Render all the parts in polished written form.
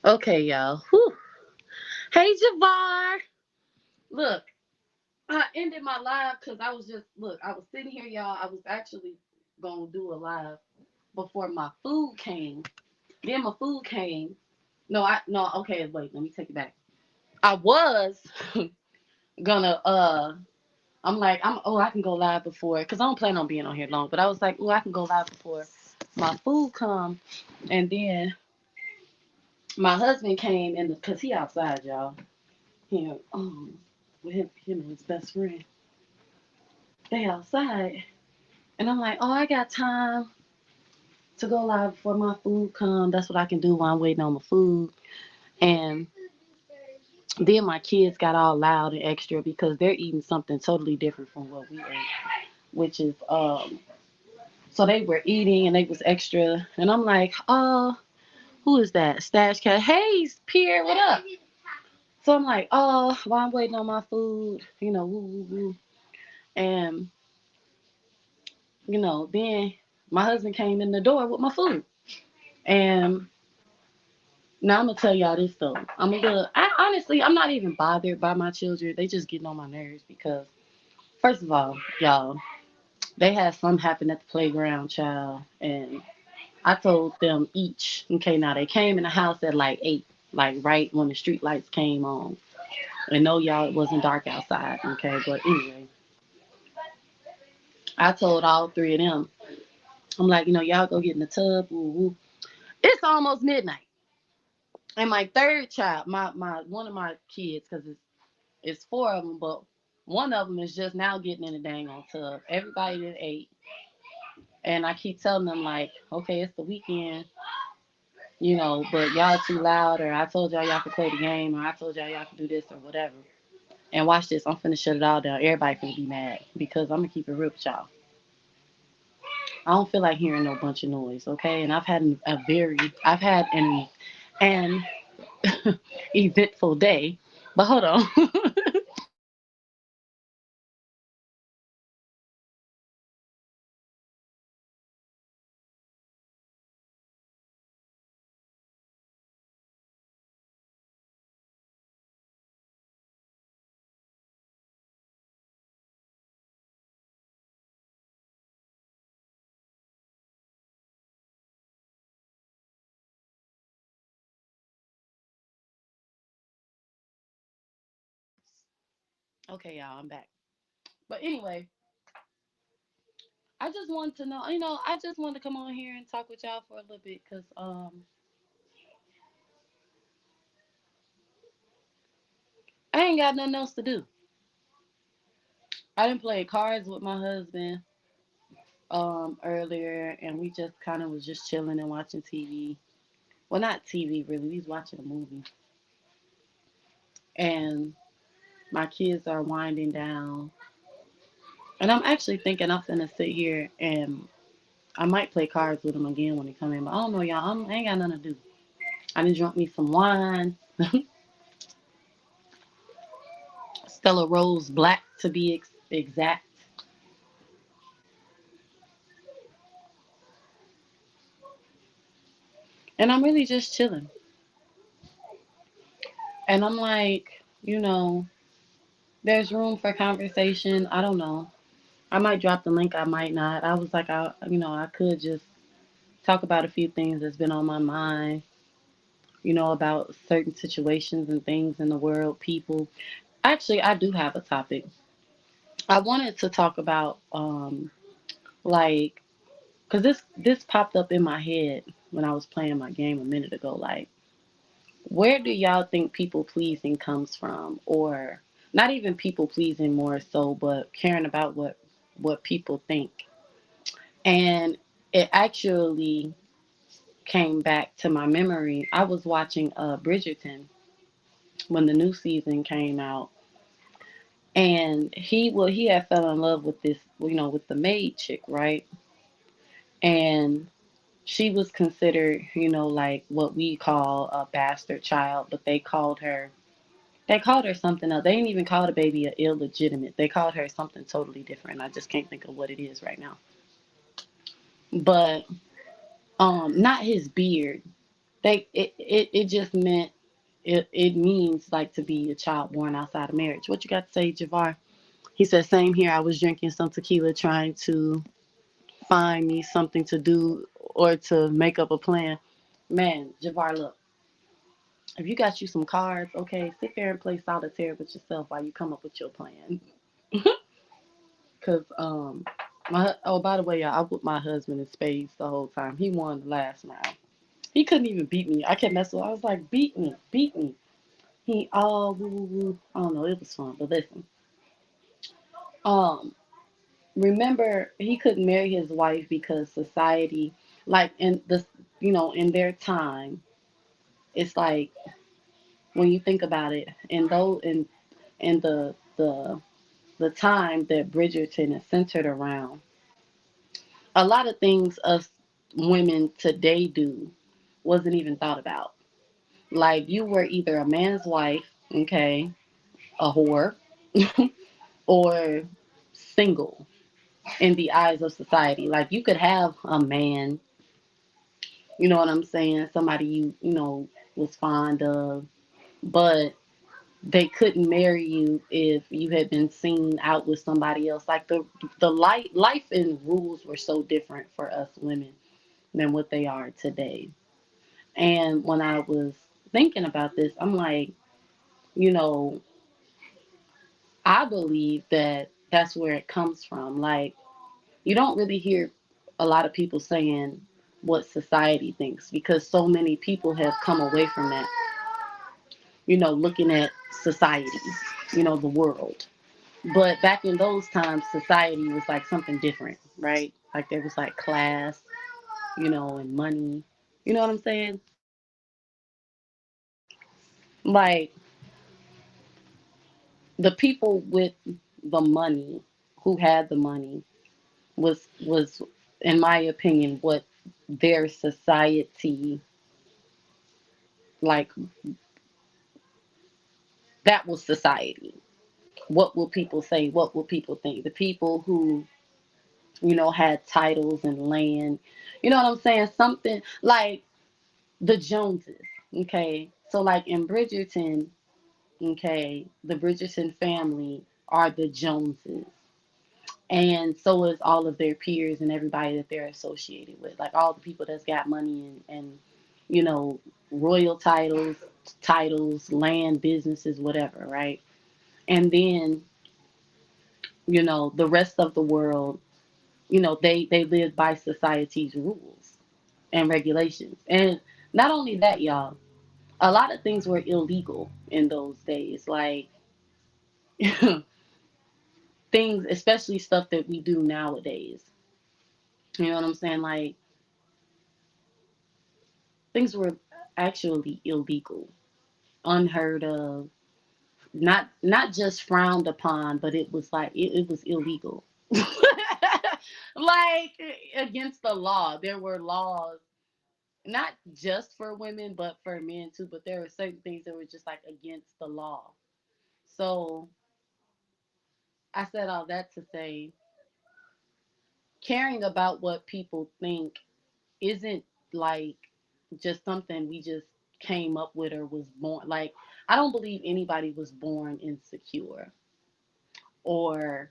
Okay, y'all. Whew. Hey, Javar. Look, I ended my live because I was just, look, I was sitting here, y'all. I was actually going to do a live before my food came. Then my food came. No, okay, wait, let me take it back. I was gonna, I'm like, I can go live before, because I don't plan on being on here long, but I was like, I can go live before my food come. And then my husband came in, because he outside, y'all. He, with him and his best friend. They outside. And I'm like, I got time to go live before my food come. That's what I can do while I'm waiting on my food. And then my kids got all loud and extra because they're eating something totally different from what we ate, which is so they were eating and they was extra. And I'm like, who is that? Stash Cat. Hey, Pierre, what up? So I'm like, while I'm waiting on my food, woo, woo, woo. And, then my husband came in the door with my food. And now I'm gonna tell y'all this though. I'm not even bothered by my children. They just getting on my nerves because first of all, y'all, they had something happen at the playground, child, and I told them each. Okay, now they came in the house at like 8, like right when the street lights came on. And no, y'all, it wasn't dark outside. Okay, but anyway, I told all three of them. I'm like, y'all go get in the tub. Woo, woo. It's almost midnight, and my third child, my one of my kids, because it's four of them, but one of them is just now getting in the dang on tub. Everybody did 8, and I keep telling them like, okay, it's the weekend, but y'all too loud, or I told y'all could play the game, or I told y'all could do this or whatever. And watch this, I'm finna shut it all down. Everybody finna be mad because I'm gonna keep it real with y'all. I don't feel like hearing no bunch of noise, okay? And I've had an eventful day, but hold on. Okay, y'all, I'm back. But anyway, I just wanted to know, I just wanted to come on here and talk with y'all for a little bit because I ain't got nothing else to do. I didn't play cards with my husband earlier, and we just kind of was just chilling and watching TV. Well, not TV really. We was watching a movie, and my kids are winding down, and I'm actually thinking I'm gonna sit here and I might play cards with them again when they come in. But I don't know, y'all. I ain't got nothing to do. I done drunk me some wine, Stella Rose Black to be exact, and I'm really just chilling. And I'm like, there's room for conversation. I don't know. I might drop the link. I might not. I was like, I could just talk about a few things that's been on my mind, about certain situations and things in the world, people. Actually, I do have a topic. I wanted to talk about, like, cause this popped up in my head when I was playing my game a minute ago. Like, where do y'all think people pleasing comes from, or not even people pleasing more so, but caring about what people think? And it actually came back to my memory. I was watching Bridgerton when the new season came out, and he had fell in love with this, with the maid chick, right? And she was considered, like what we call a bastard child, but they called her something else. They didn't even call the baby a illegitimate. They called her something totally different. I just can't think of what it is right now. But not his beard. It just meant it means like to be a child born outside of marriage. What you got to say, Javar? He said, same here. I was drinking some tequila trying to find me something to do or to make up a plan. Man, Javar, look, if you got you some cards, okay, sit there and play solitaire with yourself while you come up with your plan. Cause by the way, y'all, I put my husband in spades the whole time. He won the last round. He couldn't even beat me. I kept messing with him. I was like, beat me, beat me. He all woo woo woo. I don't know, it was fun. But listen, um, remember he couldn't marry his wife because society, like in the, in their time, it's like when you think about it, and though in the time that Bridgerton is centered around, a lot of things us women today do wasn't even thought about. Like you were either a man's wife, okay, a whore, or single in the eyes of society. Like you could have a man, you know what I'm saying, somebody was fond of, but they couldn't marry you if you had been seen out with somebody else. Like the life and rules were so different for us women than what they are today. And when I was thinking about this, I'm like, you know, I believe that that's where it comes from. Like, you don't really hear a lot of people saying what society thinks because so many people have come away from that, looking at society, the world. But back in those times, society was like something different, right? Like there was like class, and money. You know what I'm saying? Like the people with the money, who had the money, was in my opinion what their society, like, that was society. What will people say? What will people think? The people who, had titles and land, you know what I'm saying? Something like the Joneses, okay? So like in Bridgerton, okay, the Bridgerton family are the Joneses. And so is all of their peers and everybody that they're associated with. Like all the people that's got money and you know, royal titles, land, businesses, whatever, right? And then The rest of the world, they live by society's rules and regulations. And not only that, y'all, a lot of things were illegal in those days. Like things, especially stuff that we do nowadays. You know what I'm saying? Like things were actually illegal, unheard of, not just frowned upon, but it was like it was illegal. Like against the law. There were laws not just for women but for men too, but there were certain things that were just like against the law. So I said all that to say caring about what people think isn't like just something we just came up with or was born. Like I don't believe anybody was born insecure or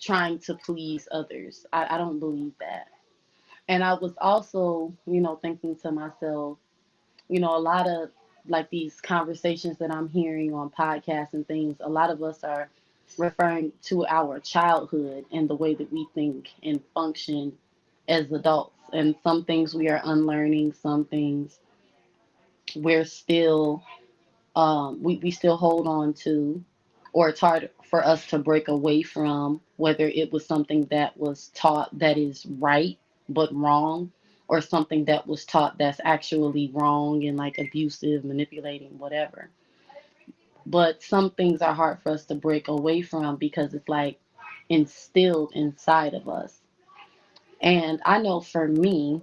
trying to please others. I don't believe that. And I was also, thinking to myself, a lot of like these conversations that I'm hearing on podcasts and things, a lot of us are referring to our childhood and the way that we think and function as adults. And some things we are unlearning, some things we're still we still hold on to, or it's hard for us to break away from, whether it was something that was taught that is right but wrong, or something that was taught that's actually wrong and like abusive, manipulating, whatever. But some things are hard for us to break away from because it's like instilled inside of us. And I know for me,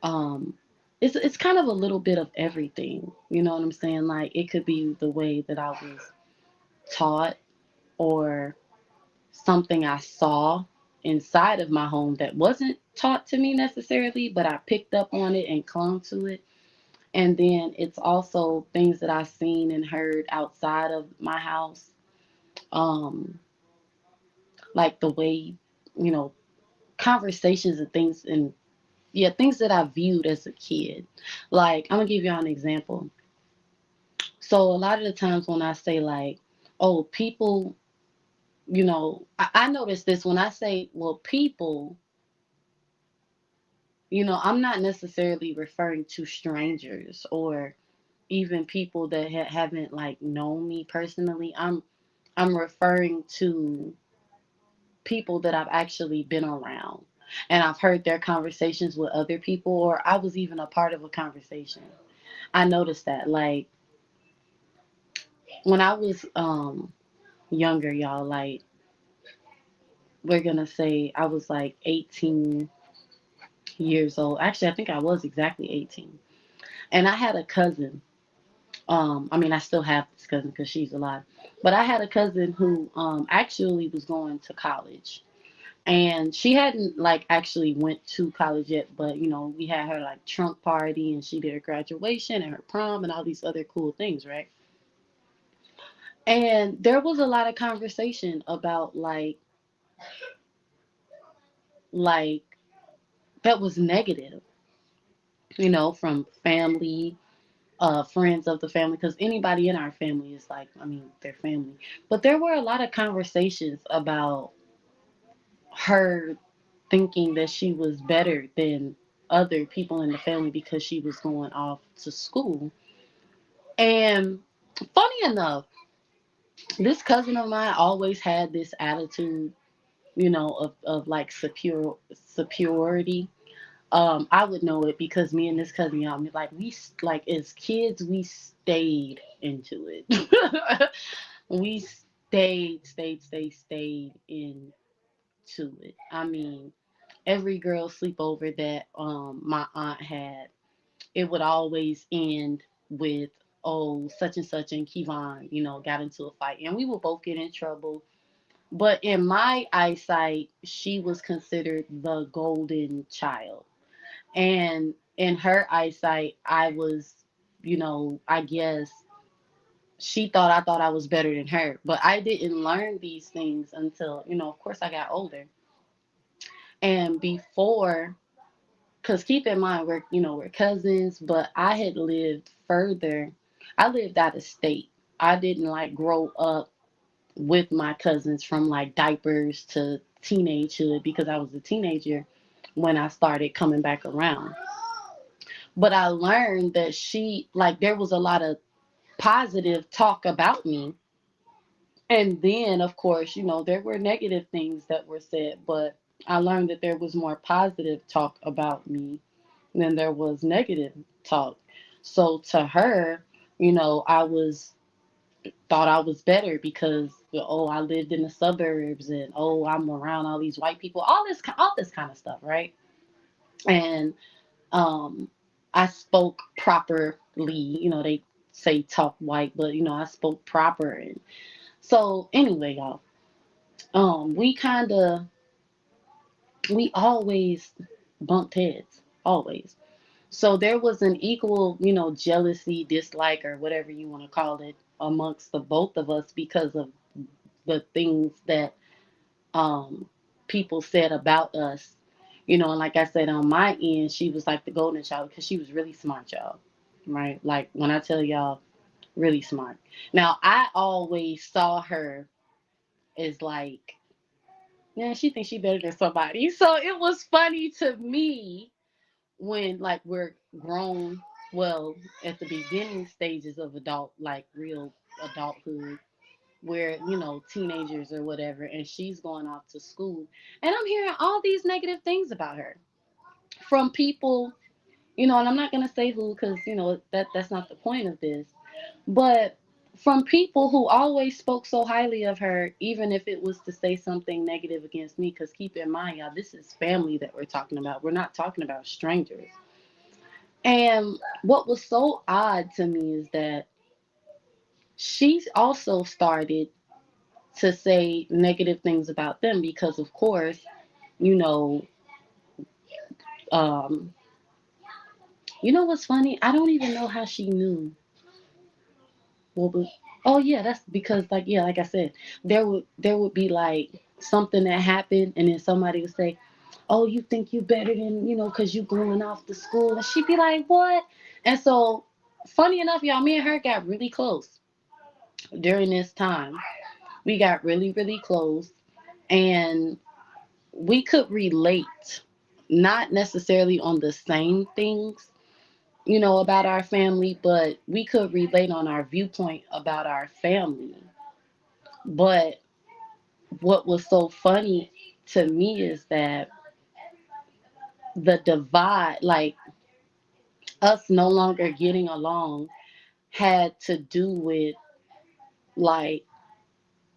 um, it's kind of a little bit of everything. You know what I'm saying? Like it could be the way that I was taught or something I saw inside of my home that wasn't taught to me necessarily, but I picked up on it and clung to it. And then it's also things that I've seen and heard outside of my house, um, like the way, you know, conversations and things, and yeah, things that I viewed as a kid. Like, I'm gonna give y'all an example. So a lot of the times when I say like, oh, people, I notice this when I say, well, people, I'm not necessarily referring to strangers or even people that haven't like known me personally. I'm referring to people that I've actually been around and I've heard their conversations with other people, or I was even a part of a conversation. I noticed that like when I was younger, y'all, like we're gonna say I was like 18 years old. Actually, I think I was exactly 18. And I had a cousin. I mean, I still have this cousin because she's alive. But I had a cousin who actually was going to college. And she hadn't like actually went to college yet, but we had her like trunk party and she did her graduation and her prom and all these other cool things, right? And there was a lot of conversation about like that was negative, from family, friends of the family, because anybody in our family is like, I mean, their family. But there were a lot of conversations about her thinking that she was better than other people in the family because she was going off to school. And funny enough, this cousin of mine always had this attitude, of like superiority. I would know it because me and this cousin, y'all, like like as kids, we stayed into it. We stayed into it. I mean, every girl sleepover that my aunt had, it would always end with, oh, such and such and Kevon, got into a fight, and we would both get in trouble. But in my eyesight, she was considered the golden child. And in her eyesight, I was, I guess she thought I thought I was better than her. But I didn't learn these things until, of course, I got older. And before, because keep in mind, we're cousins, but I had lived further. I lived out of state. I didn't like grow up with my cousins from like diapers to teenagehood because I was a teenager when I started coming back around. But I learned that there was a lot of positive talk about me. And then, of course, there were negative things that were said, but I learned that there was more positive talk about me than there was negative talk. So to her, I was thought I was better because I lived in the suburbs and I'm around all these white people, all this kind of stuff, right? And um I spoke properly, they say talk white, but I spoke proper. And so anyway, y'all, we kind of we always bumped heads, always. So there was an equal, jealousy, dislike, or whatever you want to call it, amongst the both of us because of the things that um people said about us. And like I said, on my end, she was like the golden child because she was really smart, y'all. Right? Like when I tell y'all, really smart. Now I always saw her as like, yeah, she thinks she better than somebody. So it was funny to me when like we're grown, well, at the beginning stages of like real adulthood, where teenagers or whatever, and she's going off to school, and I'm hearing all these negative things about her from people, and I'm not going to say who, because that's not the point of this, but from people who always spoke so highly of her, even if it was to say something negative against me. Because keep in mind, y'all, this is family that we're talking about. We're not talking about strangers. And what was so odd to me is that she also started to say negative things about them because, of course, you know, um, what's funny? I don't even know how she knew what was. Oh yeah, that's because like I said, there would be like something that happened, and then somebody would say, "Oh, you think you better than because you going off to school," and she'd be like, "What?" And so, funny enough, y'all, me and her got really close during this time. We got really, really close, and we could relate, not necessarily on the same things, about our family, but we could relate on our viewpoint about our family. But what was so funny to me is that the divide, like us no longer getting along, had to do with like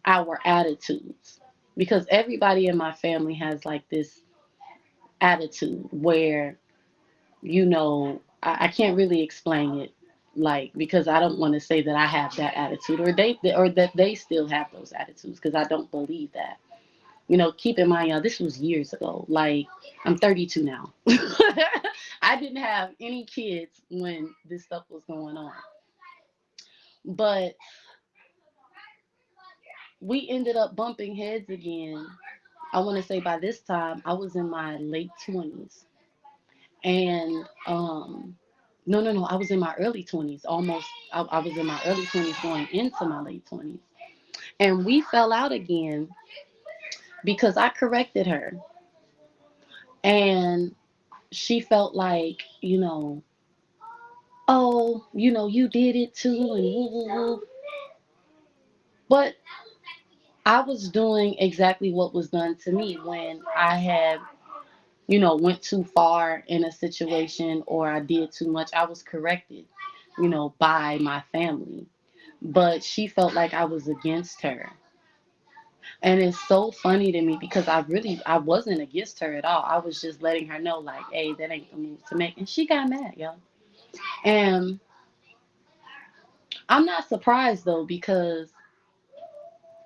our attitudes. Because everybody in my family has like this attitude where I can't really explain it, like, because I don't want to say that I have that attitude or that they still have those attitudes, because I don't believe that. Keep in mind, y'all, this was years ago. Like, I'm 32 now. I didn't have any kids when this stuff was going on. But we ended up bumping heads again. I want to say by this time I was in my late 20s. And no, no, no, I was in my early 20s. Almost I was in my early 20s going into my late 20s. And we fell out again because I corrected her. And she felt like, oh, you did it too, and woo, woo, woo. But I was doing exactly what was done to me when I had, went too far in a situation or I did too much. I was corrected, by my family. But she felt like I was against her. And it's so funny to me because I wasn't against her at all. I was just letting her know, like, hey, that ain't the move to make. And she got mad, y'all. And I'm not surprised though, because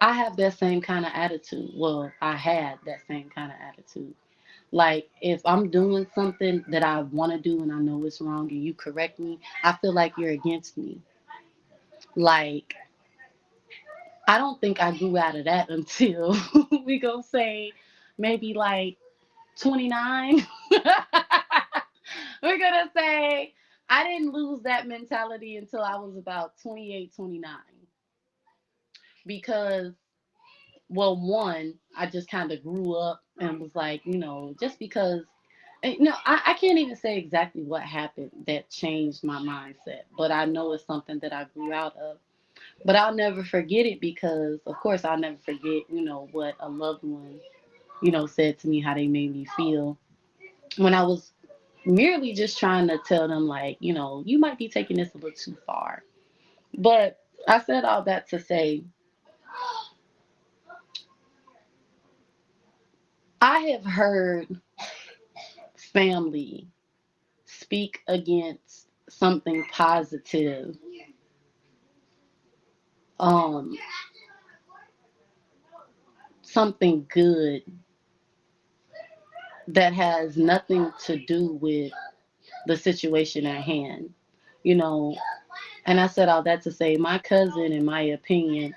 I have that same kind of attitude. Well, I had that same kind of attitude. Like, if I'm doing something that I want to do and I know it's wrong and you correct me, I feel like you're against me. Like, I don't think I grew out of that until we go say maybe like 29. We're going to say I didn't lose that mentality until I was about 28, 29. Because well, one, I just kind of grew up and was like, just because, no, I can't even say exactly what happened that changed my mindset, but I know it's something that I grew out of. But I'll never forget it because, of course, I'll never forget, what a loved one, said to me, how they made me feel when I was merely just trying to tell them, like, you might be taking this a little too far. But I said all that to say, I have heard family speak against something positive, um, something good that has nothing to do with the situation at hand, you know. And I said all that to say, my cousin, in my opinion,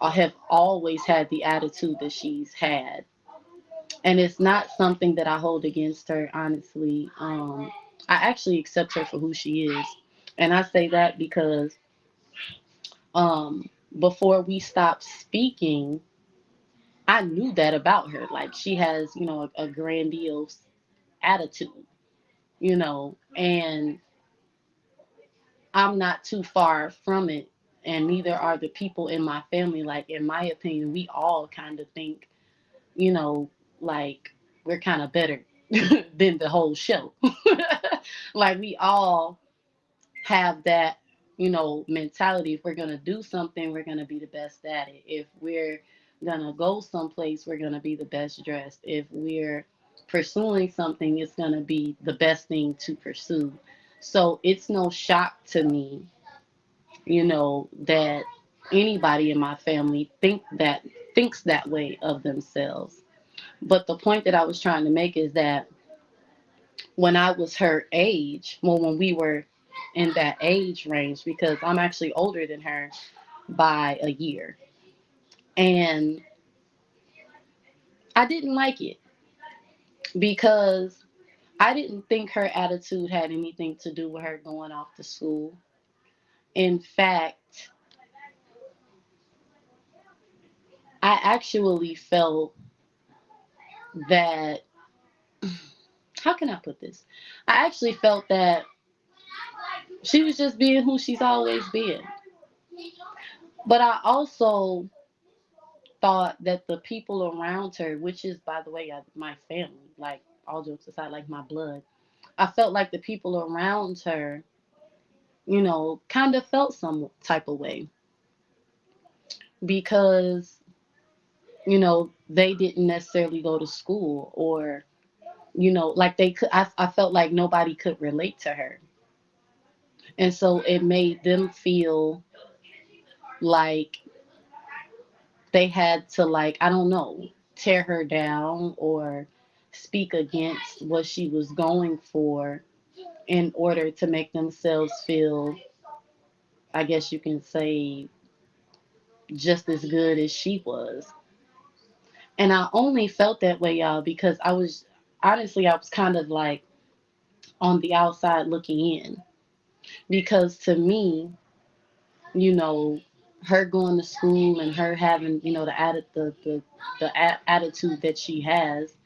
have always had the attitude that she's had. And it's not something that I hold against her, honestly. I actually accept her for who she is. And I say that because um, before we stopped speaking, I knew that about her. Like, she has, a grandiose attitude, and I'm not too far from it. And neither are the people in my family. Like, in my opinion, we all kind of think, you know, like we're kind of better than the whole show. Like, we all have that, mentality. If we're going to do something, we're going to be the best at it. If we're going to go someplace, we're going to be the best dressed. If we're pursuing something, it's going to be the best thing to pursue. So it's no shock to me, that anybody in my family thinks that way of themselves. But the point that I was trying to make is that when I was her age, well, when we were in that age range, because I'm actually older than her by a year, and I didn't like it because I didn't think her attitude had anything to do with her going off to school. In fact, I actually felt that, how can I put this? I actually felt that she was just being who she's always been. But I also thought that the people around her, which is, by the way, my family, like, all jokes aside, like my blood, I felt like the people around her, kind of felt some type of way because, they didn't necessarily go to school, or, like they could, I felt like nobody could relate to her. And so it made them feel like they had to, like, I don't know, tear her down or speak against what she was going for in order to make themselves feel, I guess you can say, just as good as she was. And I only felt that way, y'all, because I was, honestly, I was kind of like on the outside looking in. Because to me, you know, her going to school and her having, the attitude that she has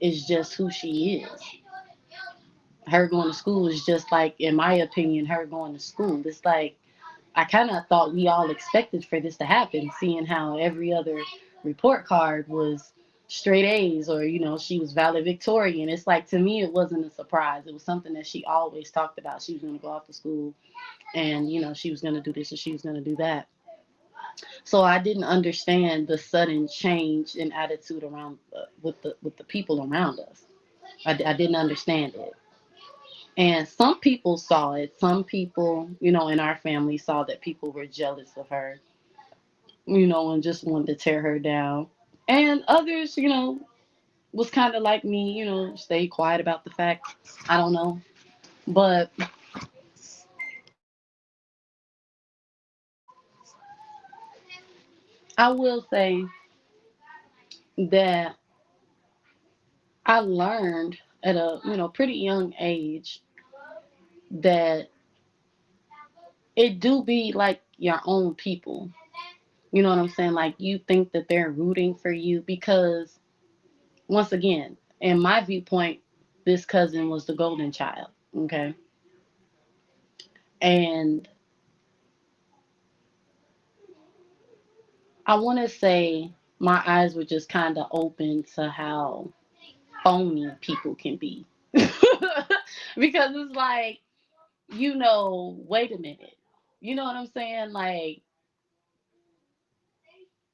is just who she is. Her going to school is just like, in my opinion, her going to school. It's like, I kind of thought we all expected for this to happen, seeing how every other report card was straight A's, or, she was valedictorian. It's like, to me, it wasn't a surprise. It was something that she always talked about. She was going to go off to school and, she was going to do this and she was going to do that. So I didn't understand the sudden change in attitude around with the people around us. I didn't understand it. And some people saw it. Some people, in our family saw that people were jealous of her, and just wanted to tear her down. And others, was kind of like me, stay quiet about the fact. I don't know. But I will say that I learned at a, pretty young age that it do be like your own people. You know what I'm saying? Like you think that they're rooting for you because once again, in my viewpoint, this cousin was the golden child. Okay. And I want to say my eyes were just kind of open to how phony people can be. Because it's like, wait a minute. You know what I'm saying? Like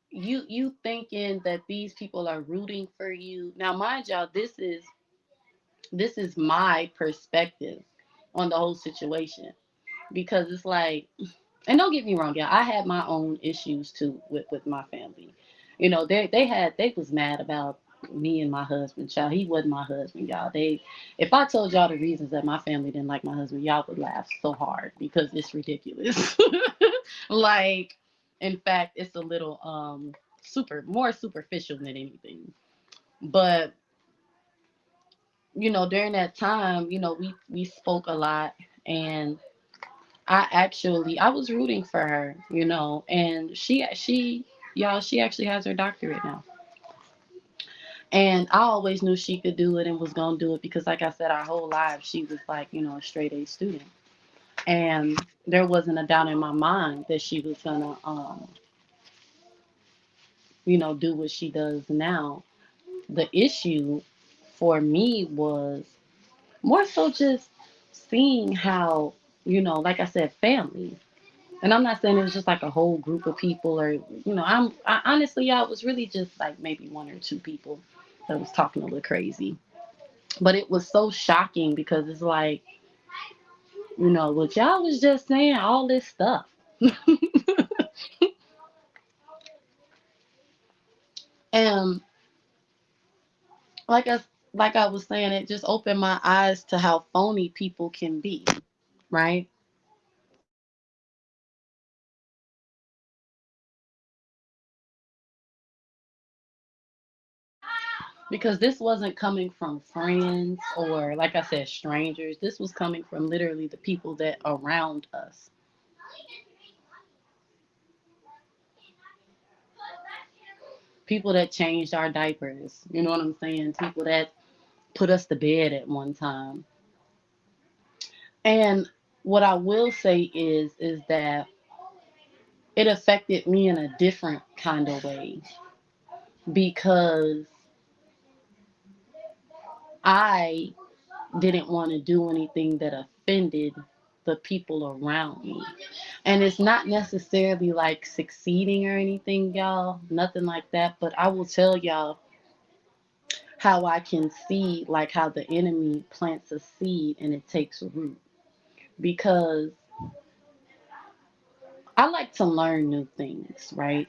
you thinking that these people are rooting for you. Now mind y'all, this is my perspective on the whole situation. Because it's like, and don't get me wrong, y'all, I had my own issues too with my family. They was mad about me and my husband, child. He wasn't my husband, y'all. If I told y'all the reasons that my family didn't like my husband, y'all would laugh so hard because it's ridiculous. Like, in fact, it's a little more superficial than anything. But during that time, we spoke a lot, and I was rooting for her, and she actually has her doctorate now. And I always knew she could do it and was gonna do it because, like I said, our whole life she was like, a straight A student. And there wasn't a doubt in my mind that she was gonna, do what she does now. The issue for me was more so just seeing how, like I said, family. And I'm not saying it was just like a whole group of people, or honestly, y'all, it was really just like maybe one or two people that was talking a little crazy. But it was so shocking because it's like, what y'all was just saying, all this stuff. And like I like I was saying, it just opened my eyes to how phony people can be, right? Because this wasn't coming from friends or, like I said, strangers. This was coming from literally the people that around us. People that changed our diapers. You know what I'm saying? People that put us to bed at one time. And what I will say is that it affected me in a different kind of way because I didn't want to do anything that offended the people around me. And it's not necessarily like succeeding or anything, y'all. Nothing like that. But I will tell y'all how I can see like how the enemy plants a seed and it takes root. Because I like to learn new things, right?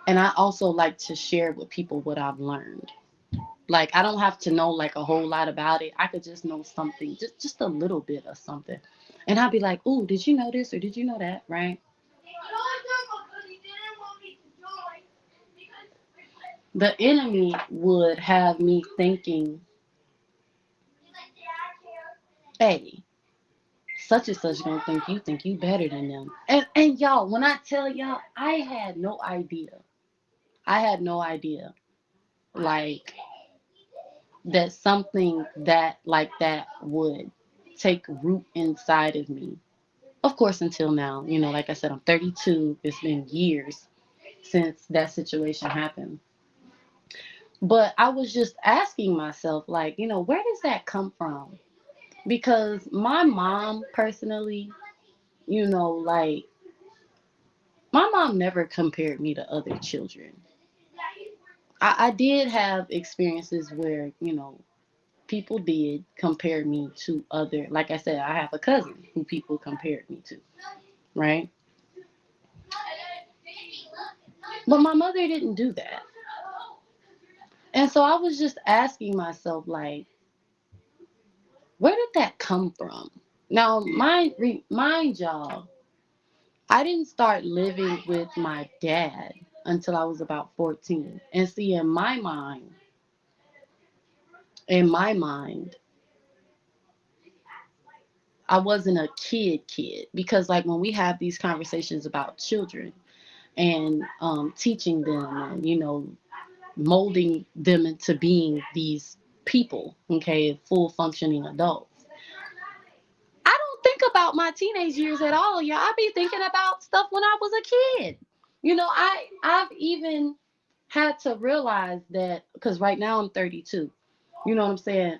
And I also like to share with people what I've learned. Like I don't have to know like a whole lot about it. I could just know something, just a little bit of something. And I'd be like, "Ooh, did you know this or did you know that?" Right? The enemy would have me thinking, "Hey, such and such gonna think you better than them." And y'all, when I tell y'all, I had no idea. I had no idea. Like that something that like that would take root inside of me. Of course, until now, like I said, I'm 32. It's been years since that situation happened. But I was just asking myself, like, where does that come from? Because my mom, personally, like, my mom never compared me to other children. I did have experiences where, people did compare me to other, like I said, I have a cousin who people compared me to, right? But my mother didn't do that. And so I was just asking myself, like, where did that come from? Now, mind y'all, I didn't start living with my dad until I was about 14. And see, in my mind, I wasn't a kid because like when we have these conversations about children, and teaching them, and molding them into being these people, okay, full functioning adults. I don't think about my teenage years at all, y'all. I be thinking about stuff when I was a kid. I've even had to realize that, because right now I'm 32. You know what I'm saying?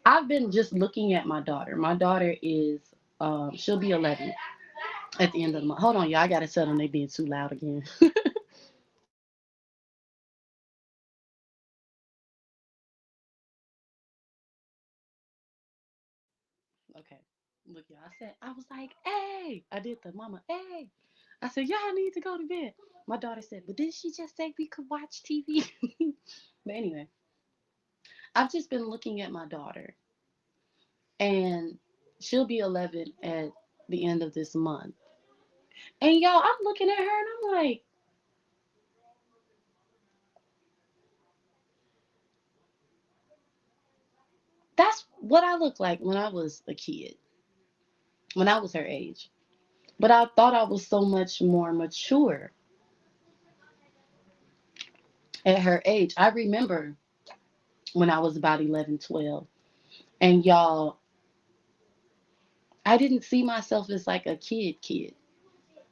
I've been just looking at my daughter. My daughter is she'll be 11 at the end of the month. Hold on, y'all. I gotta tell them they being too loud again. Okay. Look, y'all. I was like, hey. I did the mama, hey. I said, y'all need to go to bed. My daughter said, but didn't she just say we could watch TV? But anyway, I've just been looking at my daughter, and she'll be 11 at the end of this month. And y'all, I'm looking at her and I'm like, that's what I looked like when I was a kid, when I was her age. But I thought I was so much more mature at her age. I remember when I was about 11, 12. And y'all, I didn't see myself as like a kid.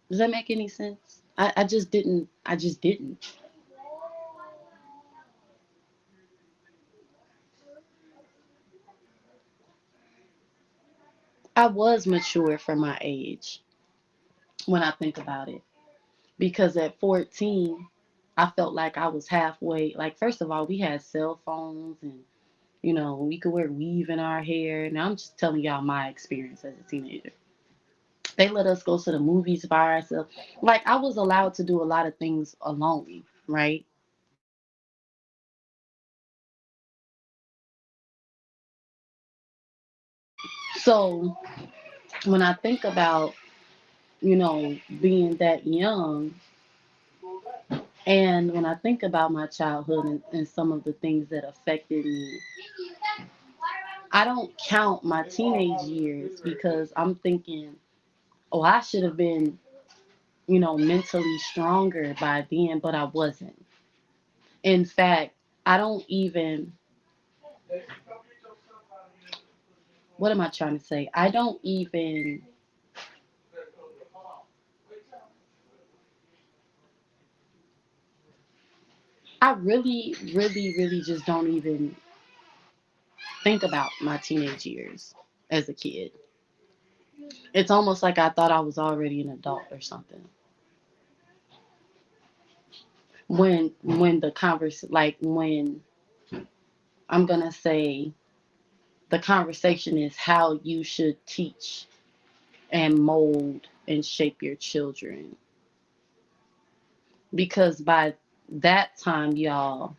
Does that make any sense? I just didn't. I just didn't. I was mature for my age when I think about it. Because at 14, I felt like I was halfway. Like, first of all, we had cell phones, and, we could wear weave in our hair. Now, I'm just telling y'all my experience as a teenager. They let us go to the movies by ourselves. Like, I was allowed to do a lot of things alone, right? So, when I think about, being that young, and when I think about my childhood, and some of the things that affected me, I don't count my teenage years because I'm thinking, oh, I should have been, mentally stronger by then, but I wasn't. In fact, I don't even, what am I trying to say? I don't even, I really, really, really just don't even think about my teenage years as a kid. It's almost like I thought I was already an adult or something. When the converse, like when I'm gonna say the conversation is how you should teach and mold and shape your children. Because by that time, y'all,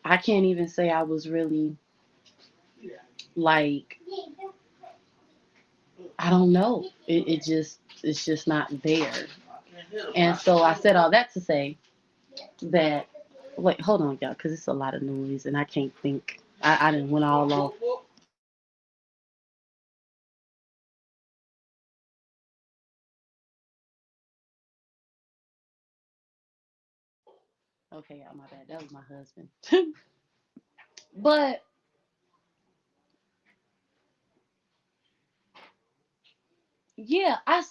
I can't even say I was really like, I don't know. It's just not there. And so I said all that to say that, wait, hold on, y'all, because it's a lot of noise and I can't think. I didn't went all off. Okay, y'all, my bad. That was my husband. But yeah, I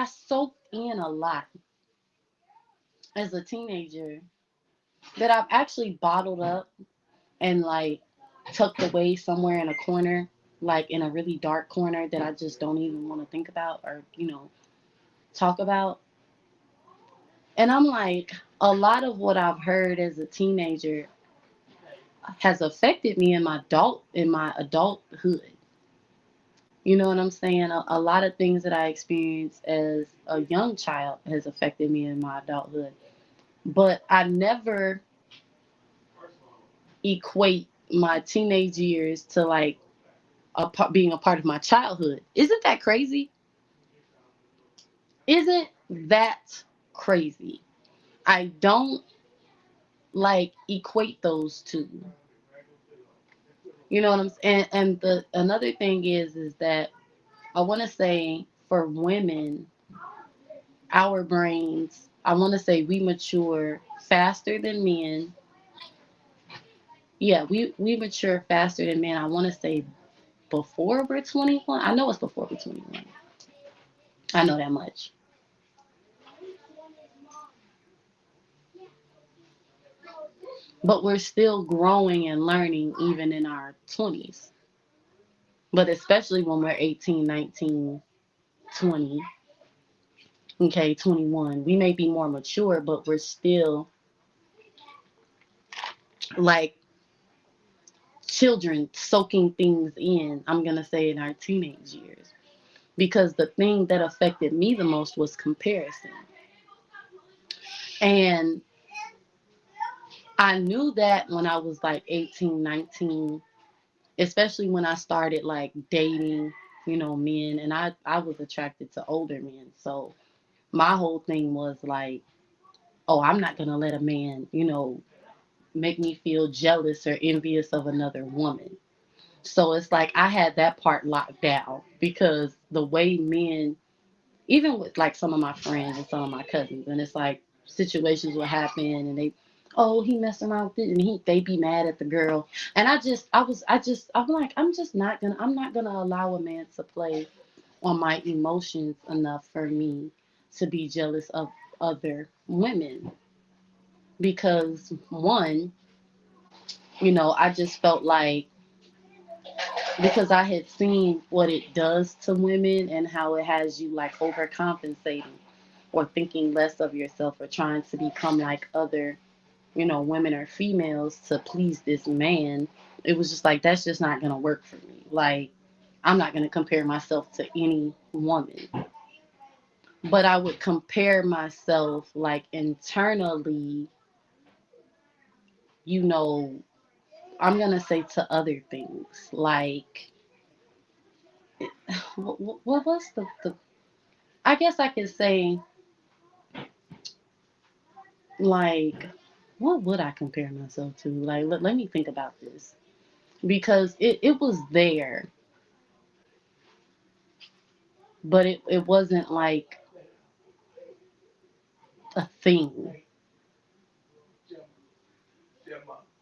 soaked in a lot as a teenager that I've actually bottled up and like tucked away somewhere in a corner, like in a really dark corner that I just don't even want to think about or, talk about. And I'm like, a lot of what I've heard as a teenager has affected me in my adulthood. You know what I'm saying? A lot of things that I experienced as a young child has affected me in my adulthood. But I never equate my teenage years to like being a part of my childhood. Isn't that crazy? Isn't that crazy? I don't like equate those two. You know what I'm saying? And the another thing is that I want to say for women, our brains, I want to say we mature faster than men. Yeah, we mature faster than men. I want to say before we're 21. I know it's before we're 21. I know that much. But we're still growing and learning even in our 20s. But especially when we're 18, 19, 20, okay, 21. We may be more mature, but we're still like children soaking things in, I'm going to say in our teenage years. Because the thing that affected me the most was comparison. And I knew that when I was like 18, 19, especially when I started like dating, men, and I was attracted to older men. So my whole thing was like, oh, I'm not going to let a man, make me feel jealous or envious of another woman. So it's like I had that part locked down because the way men, even with like some of my friends and some of my cousins, and it's like situations will happen and they, oh, he messed around with it, and they be mad at the girl. And I'm like, I'm not gonna allow a man to play on my emotions enough for me to be jealous of other women. Because one, I just felt like, because I had seen what it does to women and how it has you like overcompensating or thinking less of yourself or trying to become like other, women or females to please this man. It was just like, that's just not going to work for me. Like, I'm not going to compare myself to any woman. But I would compare myself like internally, you know, I'm going to say to other things. Like, what was the I guess I could say, like, what would I compare myself to? Like, let me think about this. Because it was there, but it wasn't like a thing.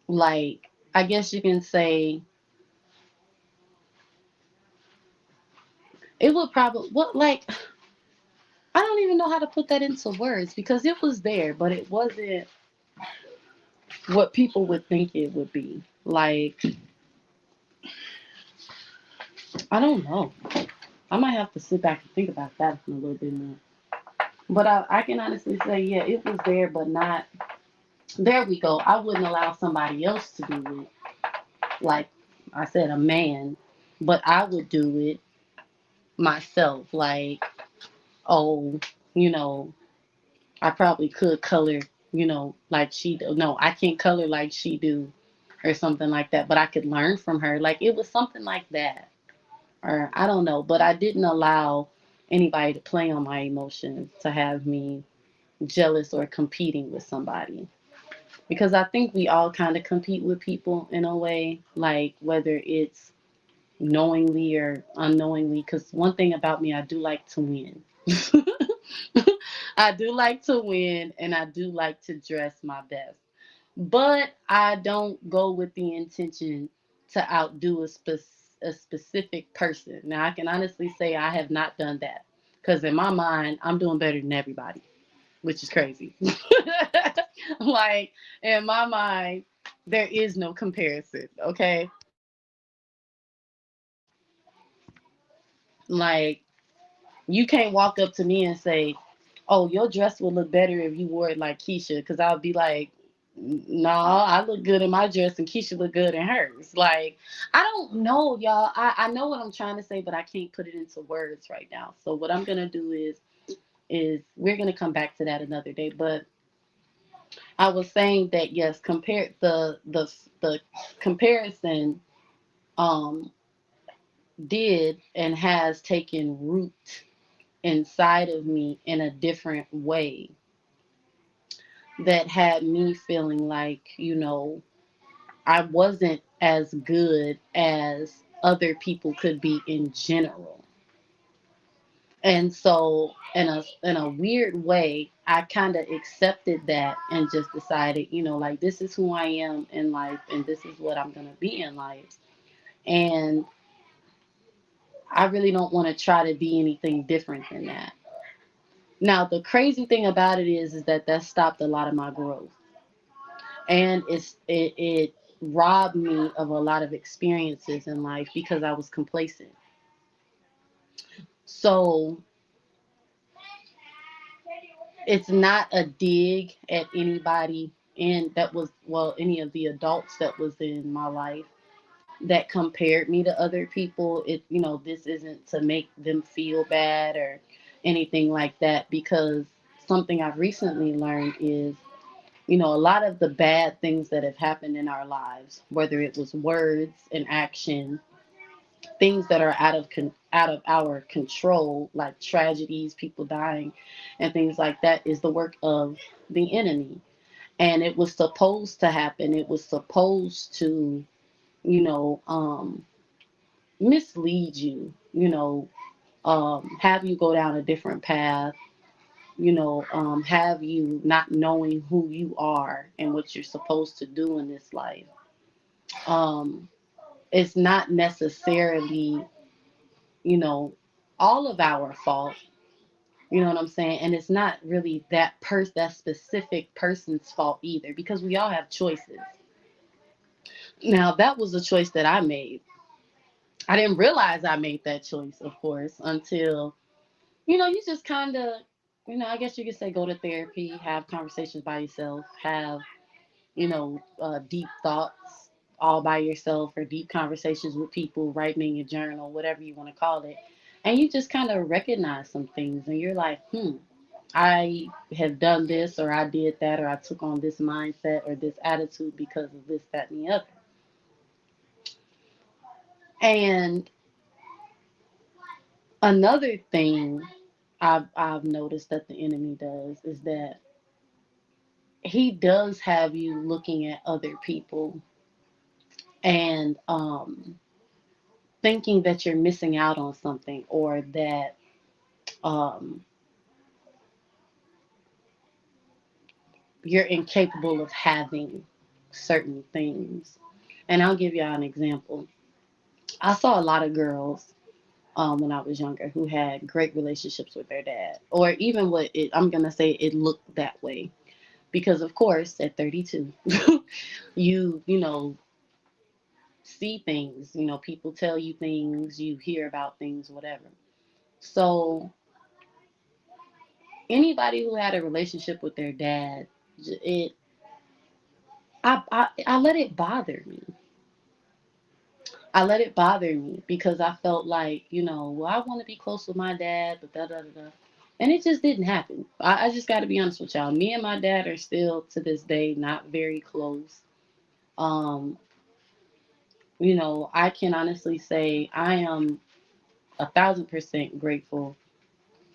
Like, I guess you can say it would probably, what, like, I don't even know how to put that into words because it was there, but it wasn't what people would think it would be. Like, I don't know. I might have to sit back and think about that a little bit more. But I can honestly say, yeah, it was there, but not. There we go. I wouldn't allow somebody else to do it. Like I said, a man, but I would do it myself. Like, oh, you know, I probably could color, like she do. No, I can't color like she do, or something like that. But I could learn from her. Like it was something like that, or I don't know. But I didn't allow anybody to play on my emotions to have me jealous or competing with somebody. Because I think we all kind of compete with people in a way, like whether it's knowingly or unknowingly. Because one thing about me, I do like to win. I do like to win and I do like to dress my best. But I don't go with the intention to outdo a specific person. Now, I can honestly say I have not done that. Because in my mind, I'm doing better than everybody, which is crazy. Like, in my mind, there is no comparison, okay? Like, you can't walk up to me and say, oh, your dress would look better if you wore it like Keisha, because I'll be like, no, I look good in my dress and Keisha look good in hers. Like, I don't know, y'all. I know what I'm trying to say, but I can't put it into words right now. So what I'm gonna do is we're gonna come back to that another day. But I was saying that yes, compare the comparison um did and has taken root inside of me in a different way that had me feeling like, I wasn't as good as other people could be in general. And so in a weird way, I kind of accepted that and just decided, like this is who I am in life and this is what I'm going to be in life. And I really don't want to try to be anything different than that. Now, the crazy thing about it is that stopped a lot of my growth. And it robbed me of a lot of experiences in life because I was complacent. So it's not a dig at anybody and that was, well, any of the adults that was in my life that compared me to other people. This isn't to make them feel bad or anything like that, because something I've recently learned is, a lot of the bad things that have happened in our lives, whether it was words and action, things that are out of our control, like tragedies, people dying, and things like that, is the work of the enemy. And it was supposed to happen. It was supposed to, you know, um, mislead you. Have you go down a different path. Have you not knowing who you are and what you're supposed to do in this life. Um, it's not necessarily, you know, all of our fault. You know what I'm saying? And it's not really that specific person's fault either, because we all have choices. Now, that was a choice that I made. I didn't realize I made that choice, of course, until, you just kind of, I guess you could say, go to therapy, have conversations by yourself, have, deep thoughts all by yourself, or deep conversations with people, writing in your journal, whatever you want to call it. And you just kind of recognize some things and you're like, I have done this, or I did that, or I took on this mindset or this attitude because of this, that, and the other. And another thing I've noticed that the enemy does is that he does have you looking at other people and thinking that you're missing out on something, or that um, you're incapable of having certain things. And I'll give y'all an example. I saw a lot of girls when I was younger who had great relationships with their dad, or even I'm gonna say it looked that way, because of course at 32, you see things, people tell you things, you hear about things, whatever. So anybody who had a relationship with their dad, it I let it bother me. I let it bother me because I felt like, well, I want to be close with my dad, but da da da da. And it just didn't happen. I just got to be honest with y'all. Me and my dad are still to this day not very close. Um, I can honestly say I am 1,000% grateful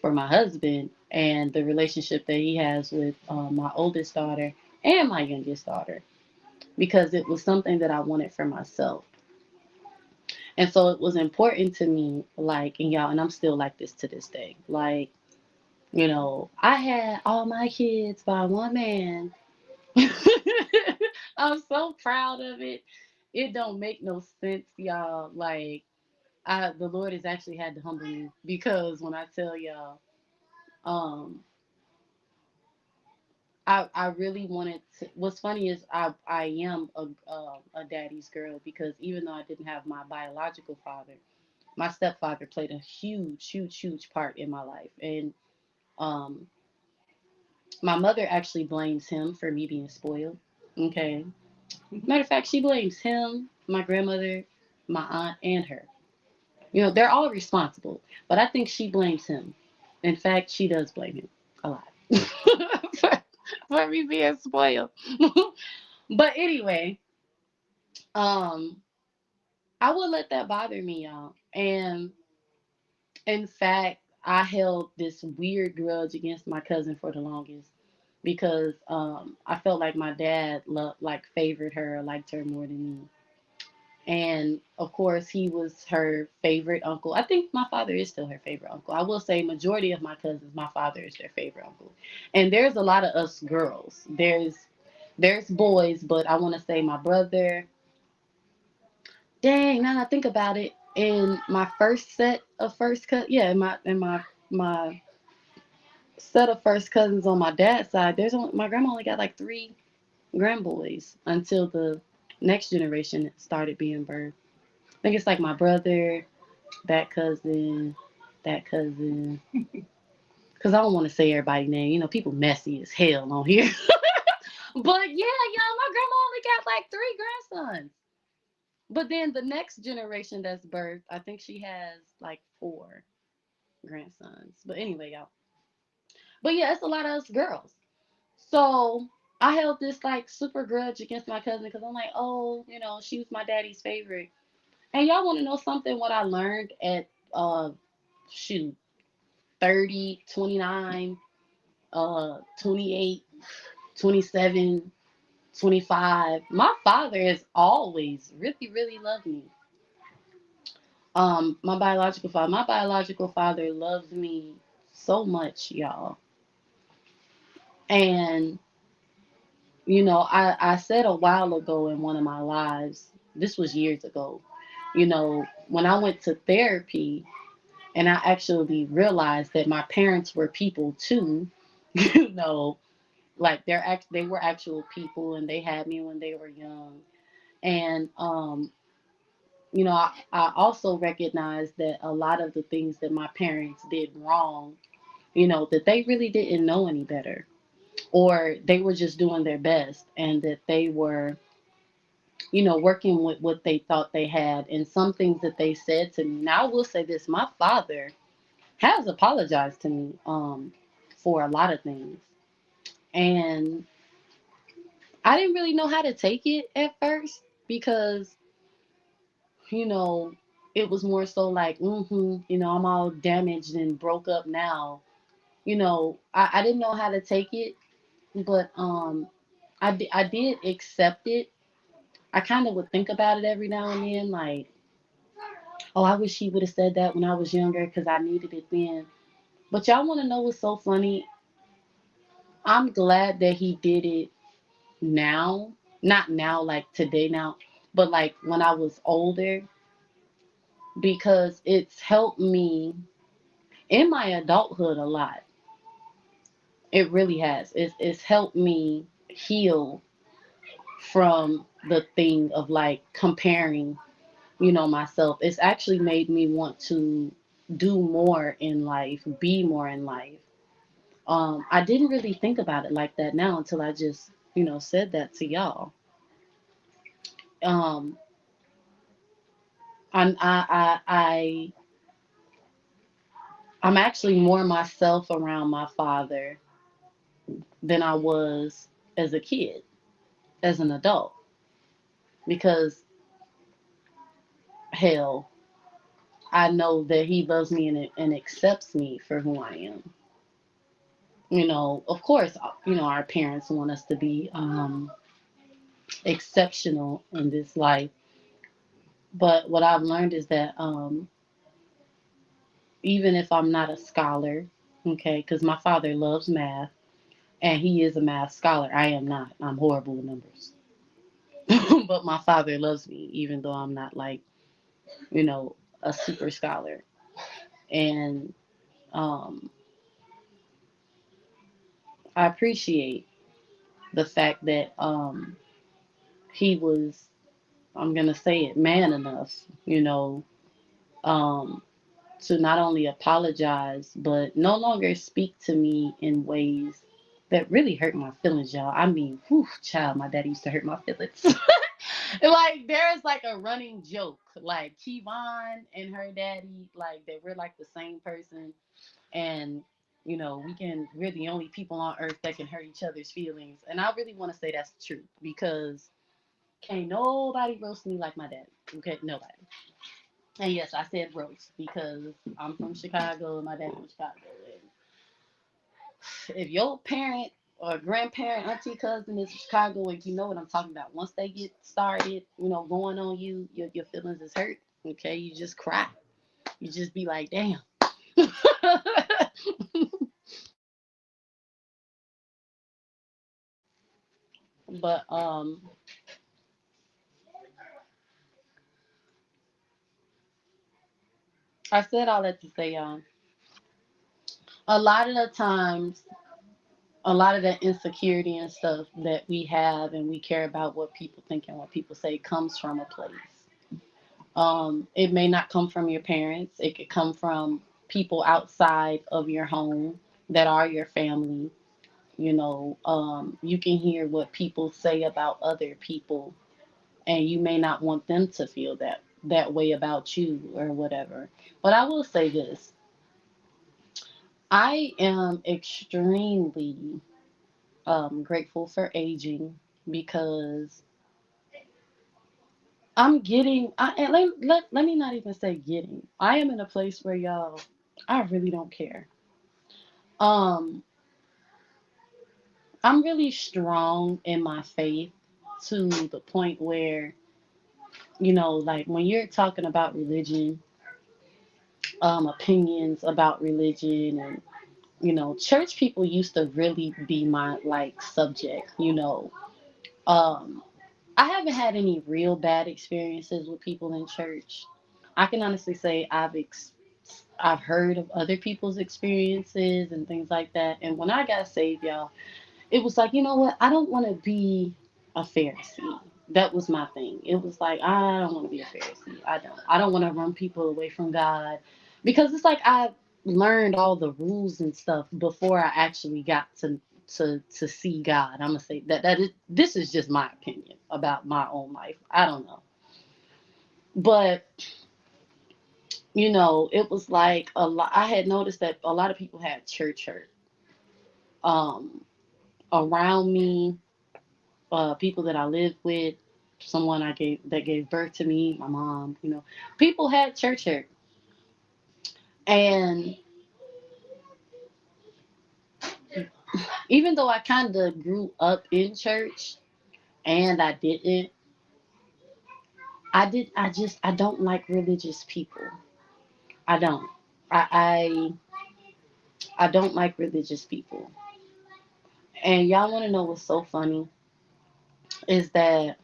for my husband and the relationship that he has with my oldest daughter and my youngest daughter, because it was something that I wanted for myself. And so it was important to me, like, and y'all, and I'm still like this to this day. Like, I had all my kids by one man. I'm so proud of it. It don't make no sense, y'all. Like, the Lord has actually had to humble me, because when I tell y'all, um, I really wanted to. What's funny is I am a daddy's girl, because even though I didn't have my biological father, my stepfather played a huge, huge, huge part in my life. And um, my mother actually blames him for me being spoiled. Okay. Matter of fact, she blames him, my grandmother, my aunt, and her. They're all responsible, but I think she blames him. In fact, she does blame him a lot for, for me being spoiled. But anyway, um, I would let that bother me, y'all. And in fact, I held this weird grudge against my cousin for the longest, because I felt like my dad favored her, liked her more than me. And of course, he was her favorite uncle. I think my father is still her favorite uncle. I will say, majority of my cousins, my father is their favorite uncle. And there's a lot of us girls. There's boys, but I want to say my brother. Dang, now that I think about it, in my first set of first cut, yeah, in my set of first cousins on my dad's side, there's only, my grandma only got like three grandboys until the next generation started being birthed. I think it's like my brother, that cousin, that cousin. Cause I don't want to say everybody's name. You know, people messy as hell on here. But yeah, y'all, my grandma only got like three grandsons. But then the next generation that's birthed, I think she has like four grandsons. But anyway, y'all. But yeah, it's a lot of us girls. So I held this like super grudge against my cousin because I'm like, oh, you know, she was my daddy's favorite. And y'all want to know something? What I learned at shoot 30, 29, 28, 27, 25. My father has always really, really loved me. My biological father loves me so much, y'all. And you know, I said a while ago in one of my lives, this was years ago, you know, when I went to therapy and I actually realized that my parents were people too, you know, like they were actual people and they had me when they were young. And you know, I also recognized that a lot of the things that my parents did wrong, you know, that they really didn't know any better, or they were just doing their best, and that they were, you know, working with what they thought they had. And some things that they said to me. Now, I will say this: my father has apologized to me for a lot of things, and I didn't really know how to take it at first because, you know, it was more so like, you know, I'm all damaged and broke up now. You know, I didn't know how to take it, but I did accept it. I kind of would think about it every now and then, like, oh, I wish he would have said that when I was younger because I needed it then. But y'all want to know what's so funny? I'm glad that he did it now. Not now, like today now, but like when I was older, because it's helped me in my adulthood a lot. It really has. It's helped me heal from the thing of like comparing, you know, myself. It's actually made me want to do more in life, be more in life. I didn't really think about it like that now until I just, you know, said that to y'all. Um, I'm I'm actually more myself around my father than I was as a kid, as an adult, because hell, I know that he loves me and accepts me for who I am. You know, of course, you know, our parents want us to be exceptional in this life. But what I've learned is that even if I'm not a scholar, okay, because my father loves math and he is a math scholar. I am not. I'm horrible with numbers. But my father loves me, even though I'm not like, you know, a super scholar. And um, I appreciate the fact that he was, I'm going to say it, man enough, you know, um, to not only apologize, but no longer speak to me in ways that really hurt my feelings, y'all. I mean, whew, child, my daddy used to hurt my feelings. Like, there's like a running joke, like Kevon and her daddy, like that we're like the same person, and you know, we're the only people on earth that can hurt each other's feelings. And I really want to say that's the truth because can't nobody roast me like my daddy. Okay, nobody. And yes, I said roast because I'm from Chicago and my dad's from Chicago. And if your parent or grandparent, auntie, cousin is Chicago, and you know what I'm talking about. Once they get started, going on you, your feelings is hurt. Okay, you just cry. You just be like, damn. But I said all that to say, a lot of the times, a lot of that insecurity and stuff that we have, and we care about what people think and what people say, comes from a place. It may not come from your parents. It could come from people outside of your home that are your family. You can hear what people say about other people, and you may not want them to feel that way about you or whatever. But I will say this: I am extremely grateful for aging because I'm getting. And let me not even say getting. I am in a place where y'all, I really don't care. Um, I'm really strong in my faith to the point where, like when you're talking about religion, opinions about religion, and church people used to really be my like subject. Um, I haven't had any real bad experiences with people in church. I can honestly say I've heard of other people's experiences and things like that. And when I got saved, y'all, it was like, you know what? I don't want to be a Pharisee. That was my thing. It was like, I don't want to be a Pharisee. I don't. I don't want to run people away from God, because it's like I learned all the rules and stuff before I actually got to see God. I'm gonna say this is just my opinion about my own life. I don't know, but it was like a lot. I had noticed that a lot of people had church hurt um, around me, people that I lived with, someone that gave birth to me, my mom. People had church hurt, and even though I kind of grew up in church, and I didn't, I don't like religious people. I don't. I I don't like religious people. And y'all want to know what's so funny is that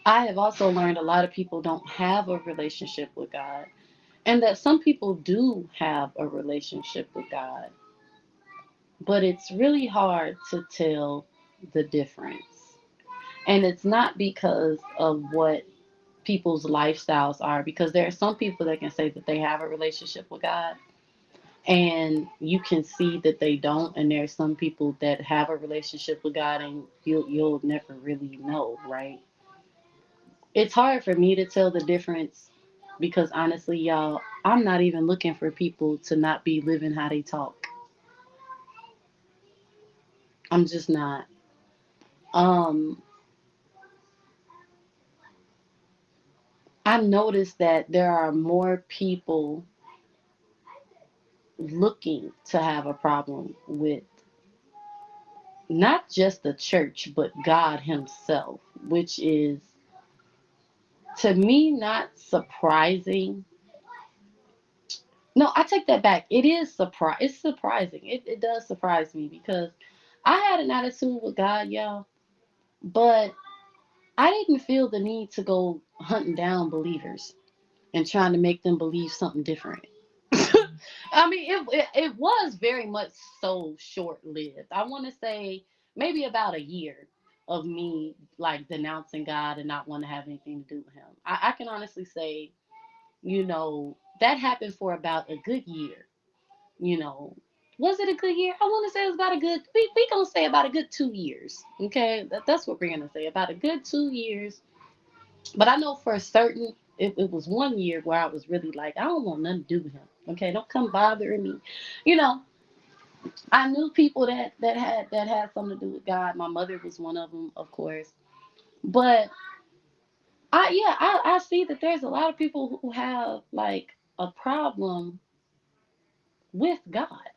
I have also learned a lot of people don't have a relationship with God, and that some people do have a relationship with God, but it's really hard to tell the difference. And it's not because of what people's lifestyles are, because there are some people that can say that they have a relationship with God, and you can see that they don't. And there are some people that have a relationship with God, and you'll never really know, right? It's hard for me to tell the difference because honestly, y'all, I'm not even looking for people to not be living how they talk. I'm just not. Um, I noticed that there are more people looking to have a problem with not just the church, but God Himself, which is to me not surprising. No, I take that back. It is It's surprising. It does surprise me because I had an attitude with God, y'all, but I didn't feel the need to go hunting down believers and trying to make them believe something different. I mean, it was very much so short lived. I want to say maybe about a year of me like denouncing God and not want to have anything to do with Him. I can honestly say, that happened for about a good year. You know, was it a good year? I want to say it was about a good. We gonna say about a good 2 years. Okay, that's what we're gonna say, about a good 2 years. But I know for certain it was one year where I was really like, I don't want nothing to do with him. Okay, don't come bothering me. You know, I knew people that had something to do with God. My mother was one of them, of course. But I see that there's a lot of people who have like a problem with God.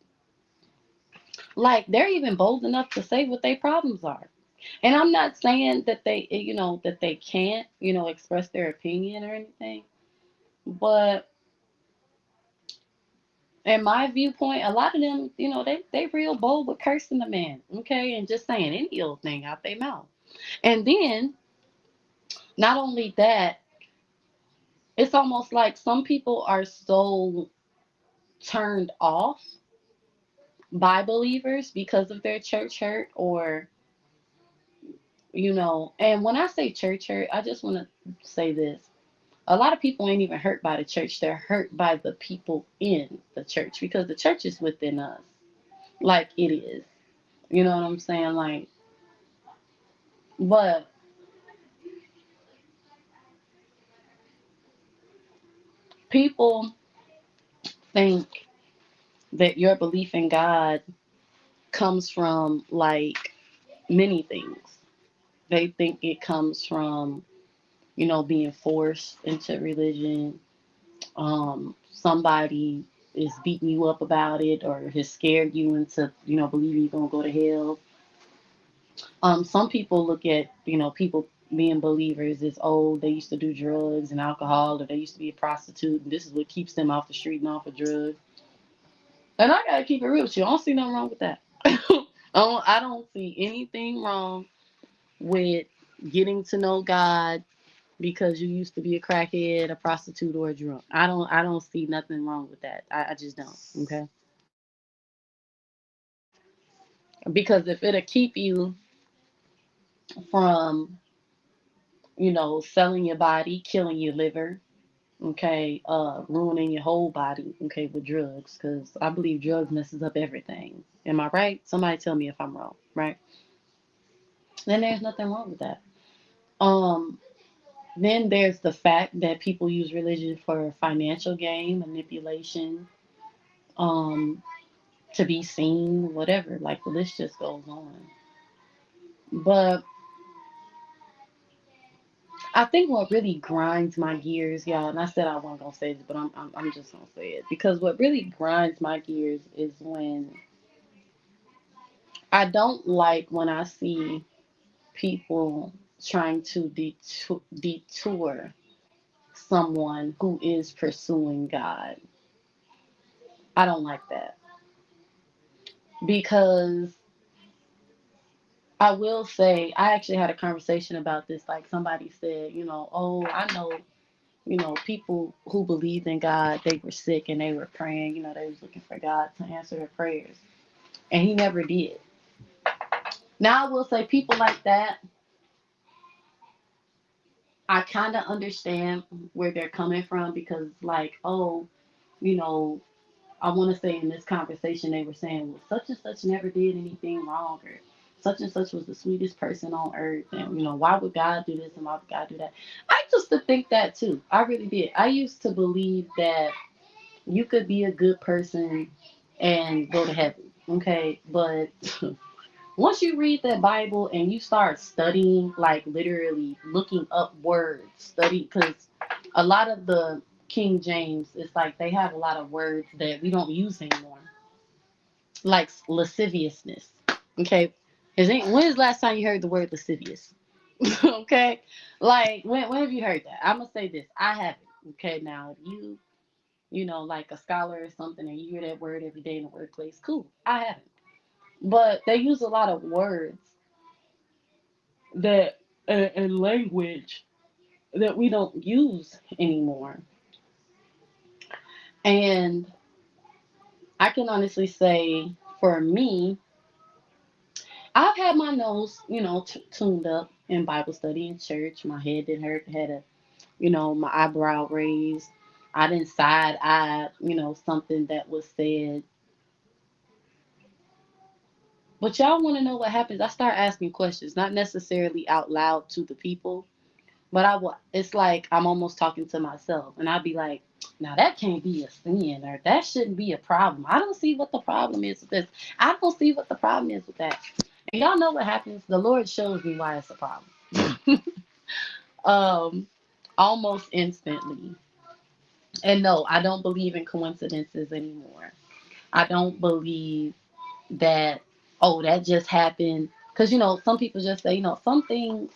like they're even bold enough to say what their problems are. And I'm not saying that that they can't, express their opinion or anything. But in my viewpoint, a lot of them, they real bold with cursing the man, okay, and just saying any old thing out their mouth. And then not only that, it's almost like some people are so turned off by believers because of their church hurt, or and when I say church hurt, I just want to say this. A lot of people ain't even hurt by the church. They're hurt by the people in the church, because the church is within us. Like it is. You know what I'm saying? Like, but people think that your belief in God comes from like many things. They think it comes from, being forced into religion. Somebody is beating you up about it, or has scared you into, believing you're gonna go to hell. Some people look at, people being believers as, oh, they used to do drugs and alcohol, or they used to be a prostitute, and this is what keeps them off the street and off of drugs. And I gotta keep it real with you. I don't see nothing wrong with that. I don't see anything wrong with getting to know God because you used to be a crackhead, a prostitute, or a drunk. I don't see nothing wrong with that. I just don't. Okay. Because if it'll keep you from, selling your body, killing your liver, okay, ruining your whole body, okay, with drugs, because I believe drugs messes up everything. Am I right? Somebody tell me if I'm wrong, right? Then there's nothing wrong with that. Um, then there's the fact that people use religion for financial gain, manipulation, um, to be seen, whatever. Like the list just goes on. But I think what really grinds my gears, y'all, and I said I wasn't gonna say this, but I'm just gonna say it, because what really grinds my gears is when I don't like when I see people trying to detour someone who is pursuing God. I don't like that, because I will say I actually had a conversation about this. Like somebody said, oh, I know, people who believed in God, they were sick and they were praying, they was looking for God to answer their prayers. And he never did. Now I will say people like that, I kind of understand where they're coming from, because like, oh, you know, I want to say in this conversation they were saying, well, such and such never did anything wrong, or such and such was the sweetest person on earth, and why would God do this and why would God do that? I used to think that too. I really did. I used to believe that you could be a good person and go to heaven. Okay, but once you read that Bible and you start studying, like literally looking up words, study, because a lot of the King James, it's like they have a lot of words that we don't use anymore, like lasciviousness. Okay, when is the last time you heard the word lascivious? Okay, like when have you heard that? I'm gonna say this, I haven't. Okay, now if like a scholar or something, and you hear that word every day in the workplace, cool. I haven't. But they use a lot of words that and language that we don't use anymore. And I can honestly say, for me, I've had my nose, tuned up in Bible study in church. My head didn't hurt. Had my eyebrow raised. I didn't side eye, something that was said. But y'all want to know what happens? I start asking questions, not necessarily out loud to the people, but it's like I'm almost talking to myself, and I'd be like, now that can't be a sin, or that shouldn't be a problem. I don't see what the problem is with this. I don't see what the problem is with that. And y'all know what happens? The Lord shows me why it's a problem. um, Almost instantly. And no, I don't believe in coincidences anymore. I don't believe that. oh, that just happened. Because, some people just say, something.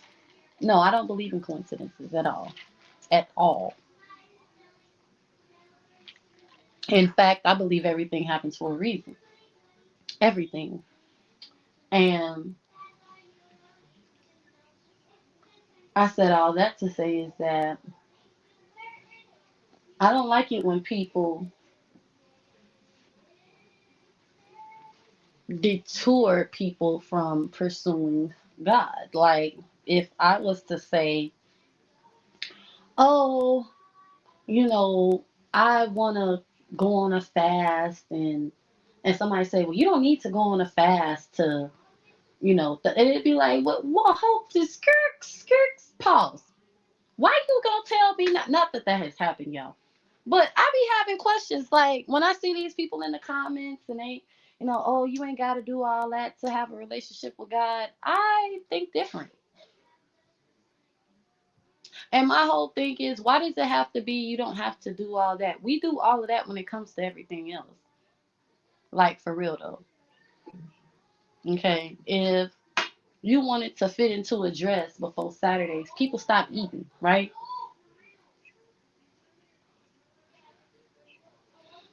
No, I don't believe in coincidences at all. At all. In fact, I believe everything happens for a reason. Everything. And I said all that to say is that I don't like it when people detour people from pursuing God. Like, if I was to say, oh, you know, I want to go on a fast, and somebody say, well, you don't need to go on a fast to, and it'd be like, what hope is skirks, pause. Why you gonna tell me not that that has happened, y'all? But I be having questions like when I see these people in the comments and they, oh, you ain't got to do all that to have a relationship with God. I think different. And my whole thing is, why does it have to be you don't have to do all that? We do all of that when it comes to everything else. Like, for real, though. Okay? If you wanted to fit into a dress before Saturdays, people stop eating, right?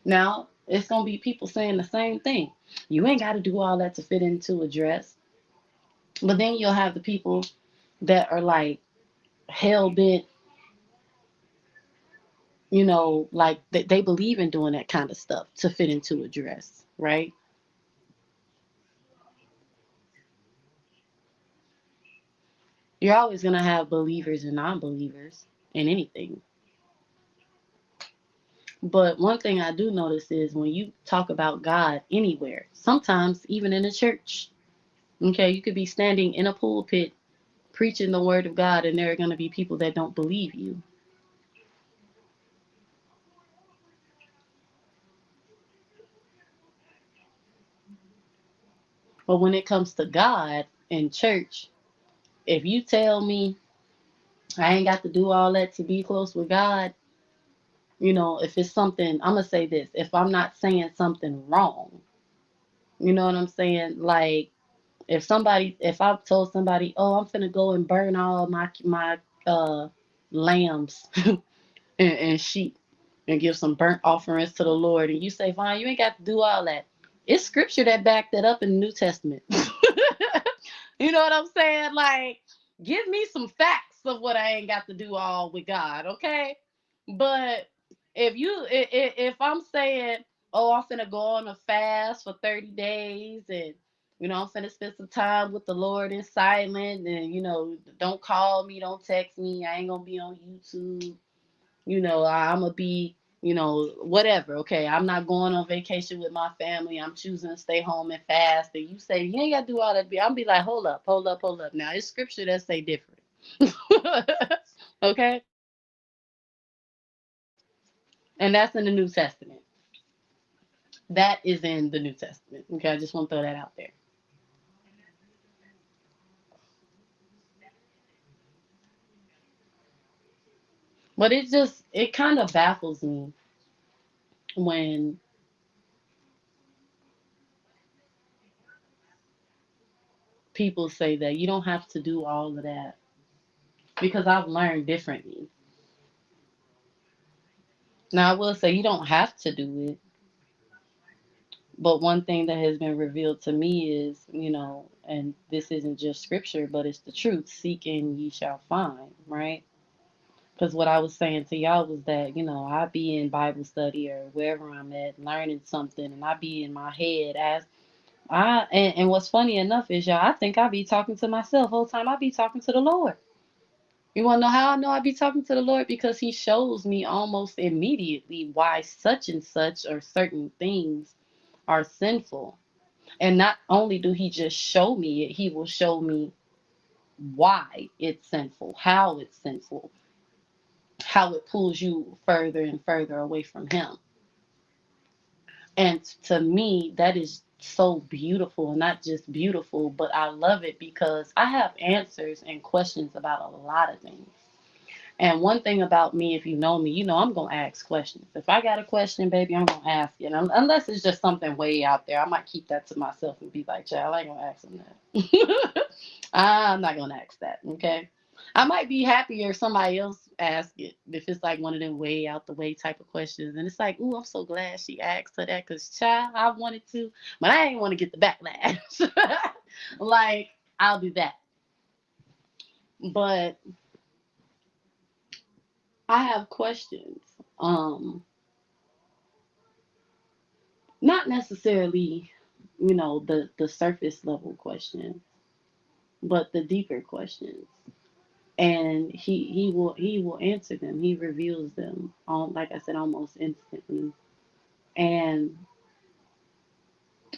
Now, it's going to be people saying the same thing. You ain't got to do all that to fit into a dress. But then you'll have the people that are like hell bent, like they believe in doing that kind of stuff to fit into a dress, right? You're always going to have believers and non believers in anything. But one thing I do notice is when you talk about God anywhere, sometimes even in a church, okay, you could be standing in a pulpit preaching the word of God, and there are going to be people that don't believe you. But when it comes to God and church, if you tell me I ain't got to do all that to be close with God, if it's something, I'm going to say this, if I'm not saying something wrong, you know what I'm saying? Like, if I've told somebody, oh, I'm finna go and burn all my lambs and sheep and give some burnt offerings to the Lord, and you say, fine, you ain't got to do all that. It's scripture that backed that up in the New Testament. You know what I'm saying? Like, give me some facts of what I ain't got to do all with God, okay? But if I'm saying, oh, I'm finna go on a fast for 30 days, and I'm finna spend some time with the Lord in silence, and don't call me, don't text me, I ain't gonna be on YouTube, I'm gonna be, whatever. Okay, I'm not going on vacation with my family. I'm choosing to stay home and fast. And you say you ain't gotta do all that. I'll be like, hold up, hold up, hold up. Now it's scripture that say different. Okay, and that's in the New Testament. That is in the New Testament. Okay, I just want to throw that out there. But it kind of baffles me when people say that you don't have to do all of that, because I've learned differently. Now I will say you don't have to do it. But one thing that has been revealed to me is, and this isn't just scripture, but it's the truth. Seek and ye shall find, right? Because what I was saying to y'all was that, I be in Bible study or wherever I'm at, learning something, and I be in my head and what's funny enough is, y'all, I think I be talking to myself the whole time. I be talking to the Lord. You want to know how I know I be talking to the Lord? Because he shows me almost immediately why such and such or certain things are sinful. And not only do he just show me it, he will show me why it's sinful, how it's sinful, how it pulls you further and further away from him. And to me, that is so beautiful. And not just beautiful, but I love it because I have answers and questions about a lot of things. And one thing about me, if you know me, you know I'm gonna ask questions. If I got a question, baby, I'm gonna ask it. Unless it's just something way out there, I might keep that to myself and be like, "Child, I ain't gonna ask him that." I'm not gonna ask that. Okay. I might be happier if somebody else ask it. If it's like one of them way out the way type of questions, and it's like, "Ooh, I'm so glad she asked her that, cause child, I wanted to, but I ain't want to get the backlash." Like, I'll do that. But I have questions. Um, Not necessarily, the surface level questions, but the deeper questions. And he will answer them. He reveals them, like I said, almost instantly. And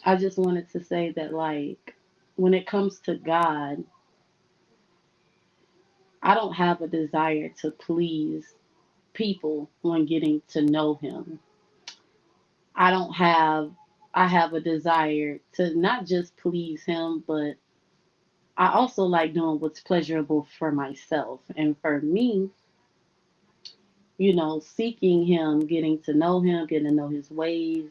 I just wanted to say that, like, when it comes to God, I don't have a desire to please people when getting to know Him. I don't have I have a desire to not just please Him, but I also like doing what's pleasurable for myself. And for me, seeking Him, getting to know Him, getting to know His ways,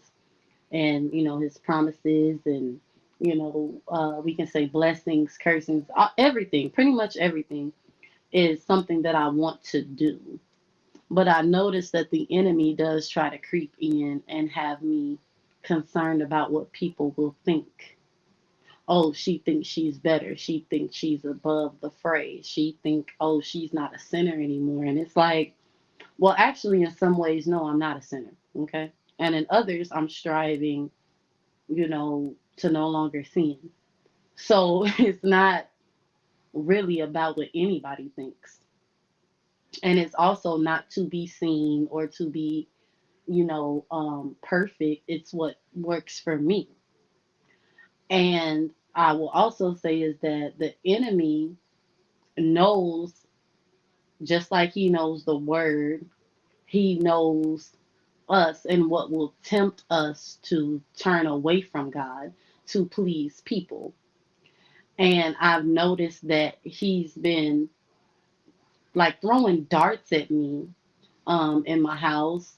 and, His promises, and, we can say blessings, cursings, everything, pretty much everything is something that I want to do. But I notice that the enemy does try to creep in and have me concerned about what people will think. Oh, she thinks she's better. She thinks she's above the fray. She think, oh, she's not a sinner anymore. And it's like, well, actually, in some ways, no, I'm not a sinner. Okay. And in others, I'm striving, to no longer sin. So it's not really about what anybody thinks. And it's also not to be seen or to be, perfect. It's what works for me. And I will also say is that the enemy knows, just like he knows the word, he knows us and what will tempt us to turn away from God to please people. And I've noticed that he's been like throwing darts at me, in my house,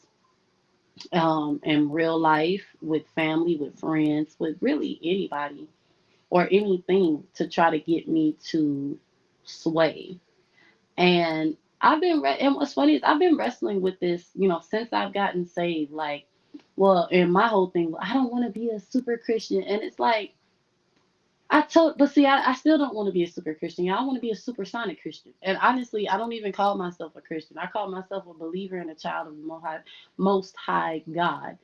in real life, with family, with friends, with really anybody or anything to try to get me to sway. And and what's funny is I've been wrestling with this, since I've gotten saved. Like, well, and my whole thing, I don't want to be a super Christian. And it's like, but see, I still don't want to be a super Christian. I want to be a supersonic Christian. And honestly, I don't even call myself a Christian. I call myself a believer and a child of the Most High God,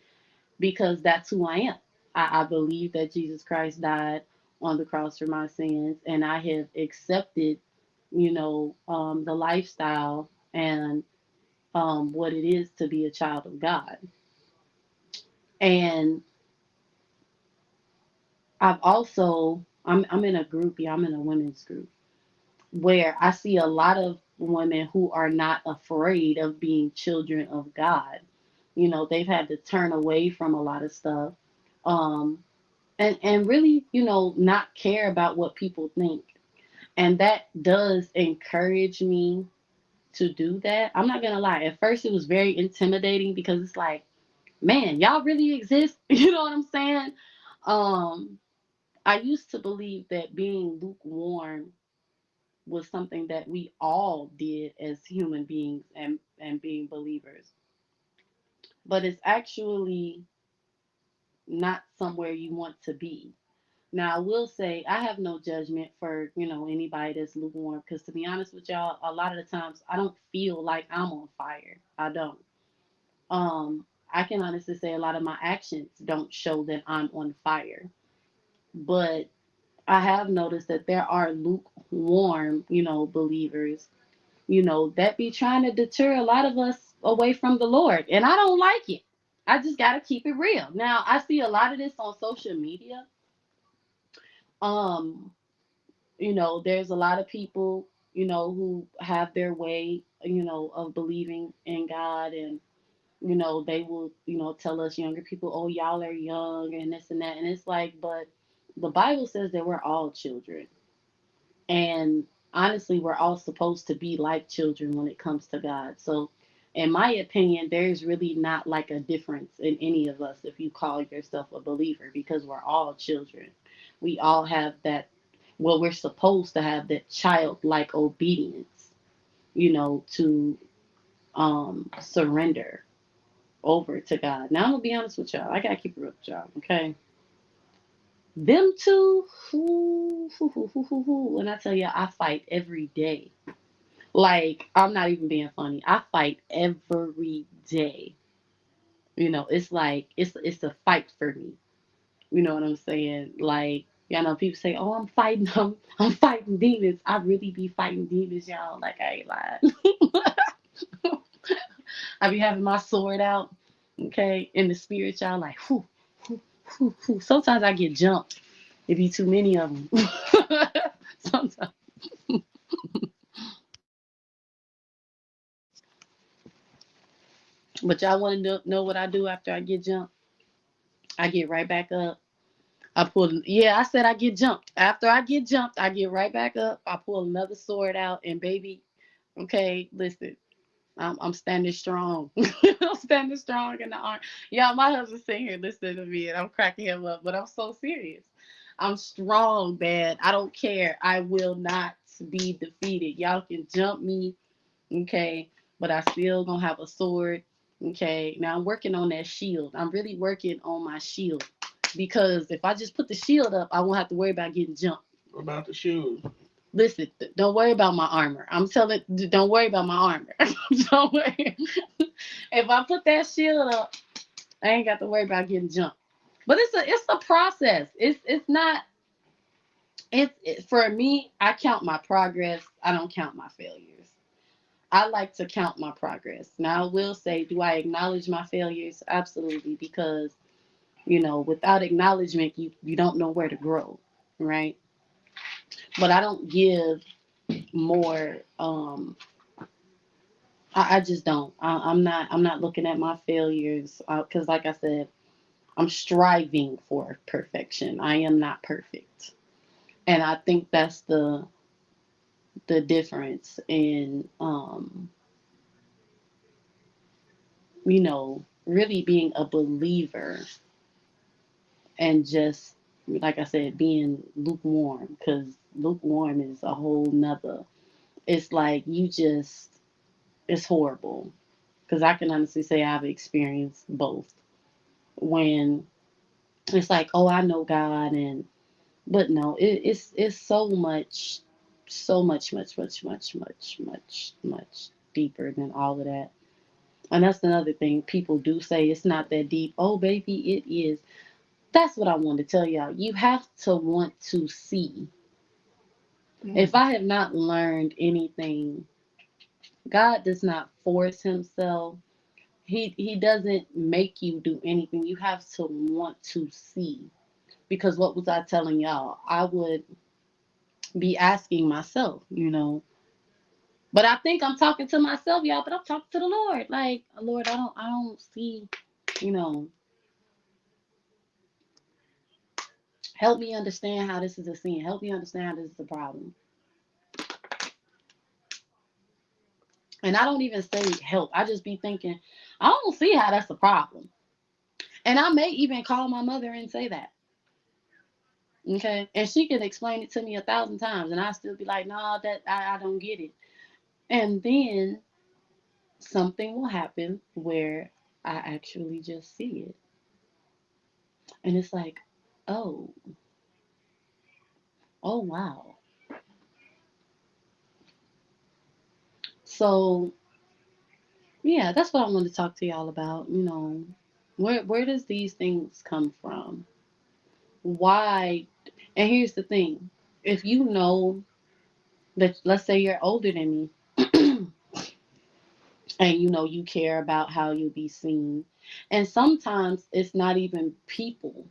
because that's who I am. I believe that Jesus Christ died on the cross for my sins, and I have accepted, the lifestyle and, what it is to be a child of God. And I'm in a group, yeah, I'm in a women's group where I see a lot of women who are not afraid of being children of God. They've had to turn away from a lot of stuff. Um, and really, not care about what people think. And that does encourage me to do that. I'm not gonna lie. At first, it was very intimidating because it's like, man, y'all really exist. You know what I'm saying? Um, I used to believe that being lukewarm was something that we all did as human beings and being believers, but it's actually not somewhere you want to be. Now, I will say I have no judgment for, anybody that's lukewarm, because to be honest with y'all, a lot of the times I don't feel like I'm on fire. I don't. I can honestly say a lot of my actions don't show that I'm on fire. But I have noticed that there are lukewarm, believers, that be trying to deter a lot of us away from the Lord. And I don't like it. I just got to keep it real. Now, I see a lot of this on social media. Um, there's a lot of people, who have their way, of believing in God, and, they will, tell us younger people, oh, y'all are young and this and that. And it's like, but the Bible says that we're all children. And honestly, we're all supposed to be like children when it comes to God. So, in my opinion, there's really not like a difference in any of us if you call yourself a believer because we're all children. We all have that, well, we're supposed to have that childlike obedience, to surrender over to God. Now, I'm going to be honest with y'all. I got to keep it real with y'all, okay? Them two, when I tell you, I fight every day. Like, I'm not even being funny. I fight every day. It's like it's a fight for me. You know what I'm saying? Like, people say, "Oh, I'm fighting I'm fighting demons." I really be fighting demons, y'all. Like, I ain't lying. I be having my sword out, okay, in the spirit, y'all. Like, whew, whew, whew, whew. Sometimes I get jumped. It be too many of them. Sometimes. But y'all want to know what I do after I get jumped? I get right back up. Yeah, I said I get jumped. After I get jumped, I get right back up. I pull another sword out, and baby, okay, listen, I'm standing strong. I'm standing strong in the arm. Yeah, my husband's sitting here listening to me, and I'm cracking him up, but I'm so serious. I'm strong, man. I don't care. I will not be defeated. Y'all can jump me, okay, but I still gonna have a sword, okay. Now I'm working on that shield. I'm really working on my shield because if I just put the shield up, I won't have to worry about getting jumped. What about the shoes? Listen, don't worry about my armor. I'm telling, don't worry about my armor. Don't worry. If I put that shield up, I ain't got to worry about getting jumped. But it's a process. It's not. For me. I count my progress. I don't count my failures. I like to count my progress. Now, I will say, do I acknowledge my failures? Absolutely, because without acknowledgement, you don't know where to grow, right? But I don't give more. I just don't. I'm not looking at my failures because, like I said, I'm striving for perfection. I am not perfect, and I think that's the difference in really being a believer and just like I said, being lukewarm because lukewarm is a whole nother. It's like it's horrible because I can honestly say I've experienced both. When it's like, oh, I know God, but no, it's so much, much, much, much, much, much, much deeper than all of that. And that's another thing people do say it's not that deep. Oh, baby, it is. That's what I want to tell y'all. You have to want to see. If I have not learned anything, God does not force himself. He doesn't make you do anything. You have to want to see. Because what was I telling y'all? I would be asking myself. But I think I'm talking to myself, y'all, but I'm talking to the Lord. Like, Lord, I don't see, you know, help me understand how this is a sin. Help me understand how this is a problem. And I don't even say help. I just be thinking, I don't see how that's a problem. And I may even call my mother and say that. Okay. And she can explain it to me 1,000 times. And I still be like, no, that I don't get it. And then something will happen where I actually just see it. And it's like, oh, oh wow. So yeah, that's what I want to talk to y'all about. Where does these things come from? Why? And here's the thing: if you know that, let's say you're older than me, and you care about how you'll be seen, and sometimes it's not even people.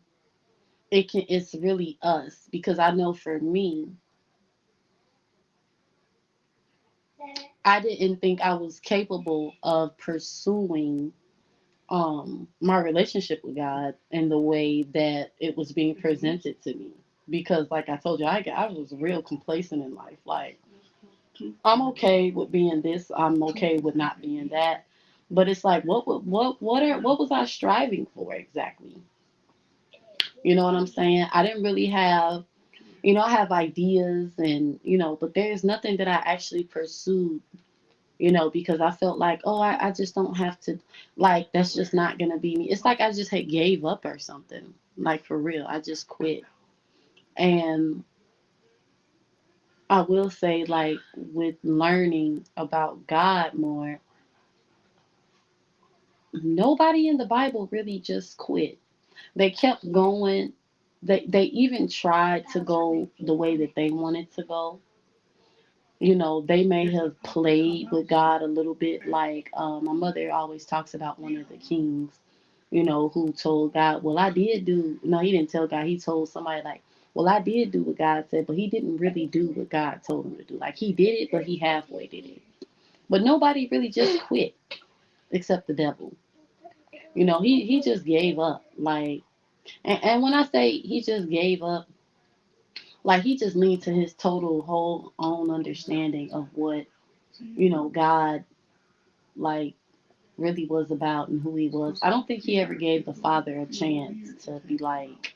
It's really us because I know for me, I didn't think I was capable of pursuing my relationship with God in the way that it was being presented to me. Because like I told you, I was real complacent in life. Like I'm okay with being this. I'm okay with not being that. But it's like, what was I striving for exactly? You know what I'm saying? I didn't really have, I have ideas and, but there's nothing that I actually pursued, because I felt like, oh, I just don't have to, like, that's just not going to be me. It's like I just had gave up or something. Like, for real. I just quit. And I will say, like, with learning about God more, nobody in the Bible really just quit. They kept going. They even tried to go the way that they wanted to go. They may have played with God a little bit. Like, my mother always talks about one of the kings, who told God, well, I did do, no, he didn't tell God. He told somebody, like, well, I did do what God said, but he didn't really do what God told him to do. Like, he did it, but he halfway did it. But nobody really just quit except the devil. He just gave up. Like, and when I say he just gave up, like, he just leaned to his total whole own understanding of what, God, like, really was about and who he was. I don't think he ever gave the Father a chance to be like,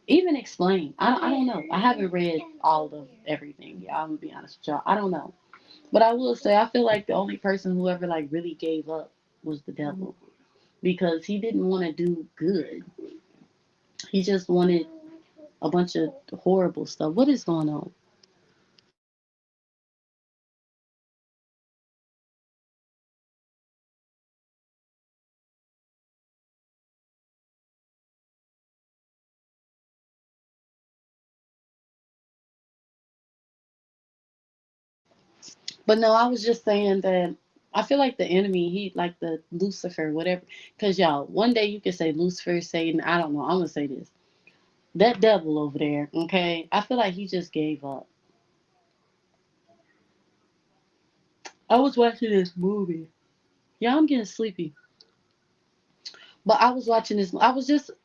even explain. I don't know. I haven't read all of everything. Yeah, I'm gonna be honest with y'all. I don't know. But I will say I feel like the only person who ever like really gave up was the devil. Because he didn't want to do good. He just wanted a bunch of horrible stuff. What is going on? But no, I was just saying that I feel like the enemy, he like the Lucifer, whatever. Because y'all, one day you could say Lucifer, Satan. I don't know. I'm gonna say this. That devil over there, okay? I feel like he just gave up. I was watching this movie. Yeah, I'm getting sleepy. But I was watching this.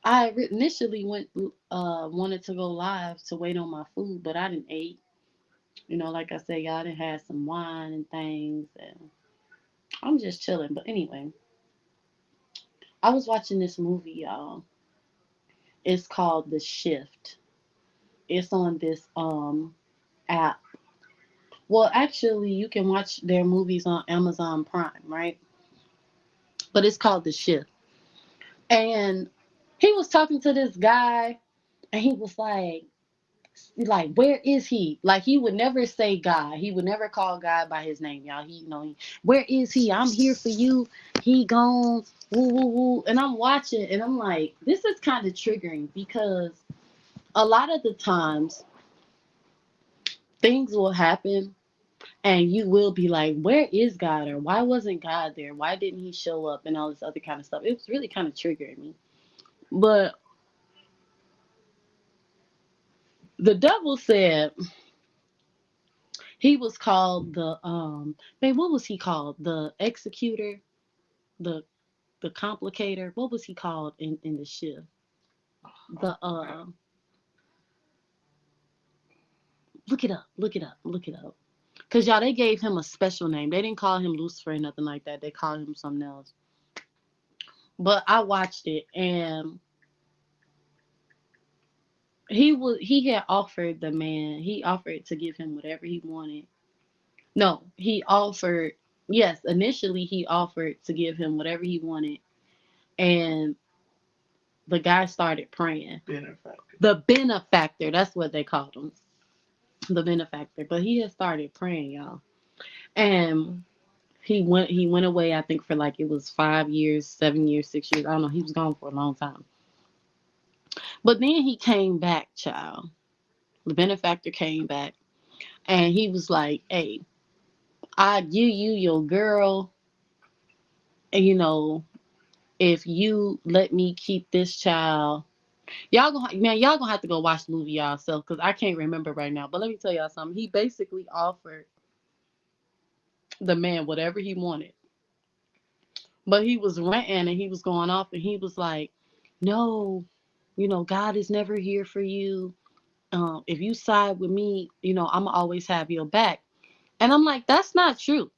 I initially wanted to go live to wait on my food, but I didn't eat. Like I said, y'all done had some wine and things, and I'm just chilling. But anyway, I was watching this movie, y'all. It's called The Shift. It's on this app. Well, actually, you can watch their movies on Amazon Prime, right? But it's called The Shift. And he was talking to this guy, and he was like, where is he? Like, he would never say God. He would never call God by his name, y'all. Where is he? I'm here for you. He gone. Woo, woo, woo. And I'm watching, and I'm like, this is kind of triggering because a lot of the times things will happen and you will be like, where is God? Or why wasn't God there? Why didn't he show up? And all this other kind of stuff. It was really kind of triggering me. But the devil said he was called what was he called? The executor, the the complicator. What was he called in the shift? The Look it up, look it up, look it up. Cause y'all, they gave him a special name. They didn't call him Lucifer or nothing like that. They called him something else. But I watched it, and he had offered the man. He offered to give him whatever he wanted. No, he offered. Yes, initially he offered to give him whatever he wanted, and the guy started praying. Benefactor. The benefactor. That's what they called him. The benefactor. But he had started praying, y'all. And he went away, I think, for like it was 5 years, 7 years, 6 years. I don't know. He was gone for a long time. But then he came back, child. The benefactor came back and he was like, hey, I give you your girl, and if you let me keep this child. Y'all gonna have to go watch the movie yourself because I can't remember right now. But let me tell y'all something. He basically offered the man whatever he wanted, but he was ranting and he was going off and he was like, "No, God is never here for you. If you side with me, I'm gonna always have your back." And I'm like, that's not true.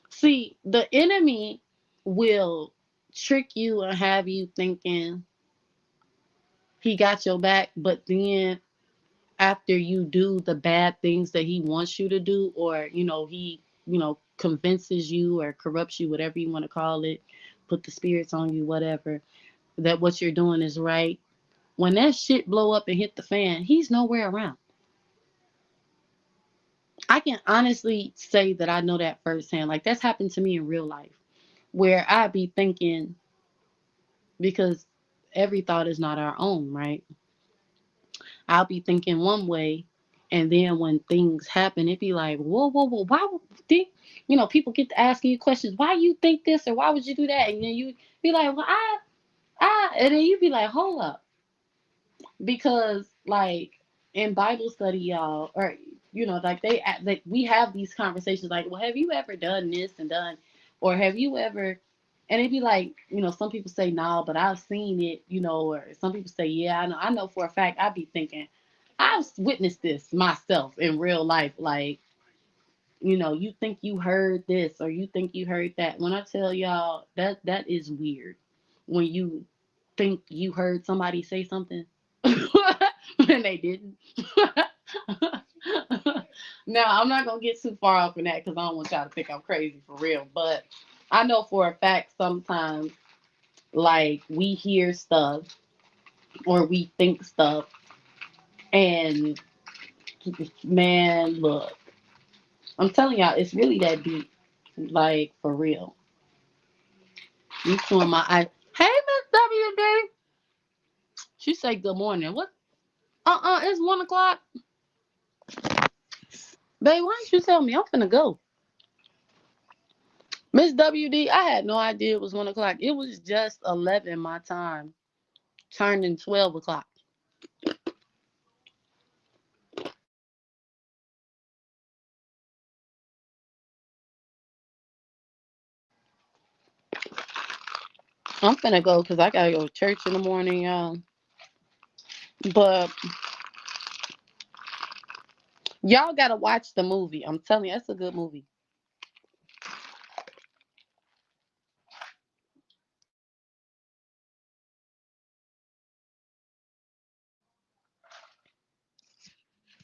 See, the enemy will trick you and have you thinking he got your back, but then after you do the bad things that he wants you to do, or he convinces you or corrupts you, whatever you want to call it, put the spirits on you, whatever, that what you're doing is right. When that shit blow up and hit the fan, he's nowhere around. I can honestly say that I know that firsthand. Like, that's happened to me in real life, where I be thinking, because every thought is not our own, right? I'll be thinking one way, and then when things happen, it be like, whoa, whoa, whoa, why would think? People get to asking you questions. Why you think this, or why would you do that? And then you be like, well, and then you be like, hold up, because like in Bible study, y'all, or like we have these conversations, like, well, have you ever done this and done, or have you ever? And it'd be like, some people say no, but I've seen it, or some people say, yeah, I know. I know for a fact. I'd be thinking, I've witnessed this myself in real life. Like, you think you heard this or you think you heard that. When I tell y'all that is weird. When you think you heard somebody say something and they didn't. Now, I'm not gonna get too far off in that because I don't want y'all to think I'm crazy for real. But I know for a fact sometimes, like, we hear stuff or we think stuff, and man, look, I'm telling y'all, it's really that deep. Like, for real. You saw my eye. Hey, Miss WD. She say good morning. What? It's 1 o'clock. Babe, why didn't you tell me? I'm finna go. Miss WD, I had no idea it was 1 o'clock. It was just 11 my time, turning 12 o'clock. I'm finna go because I gotta go to church in the morning, y'all. But y'all gotta watch the movie. I'm telling you, that's a good movie.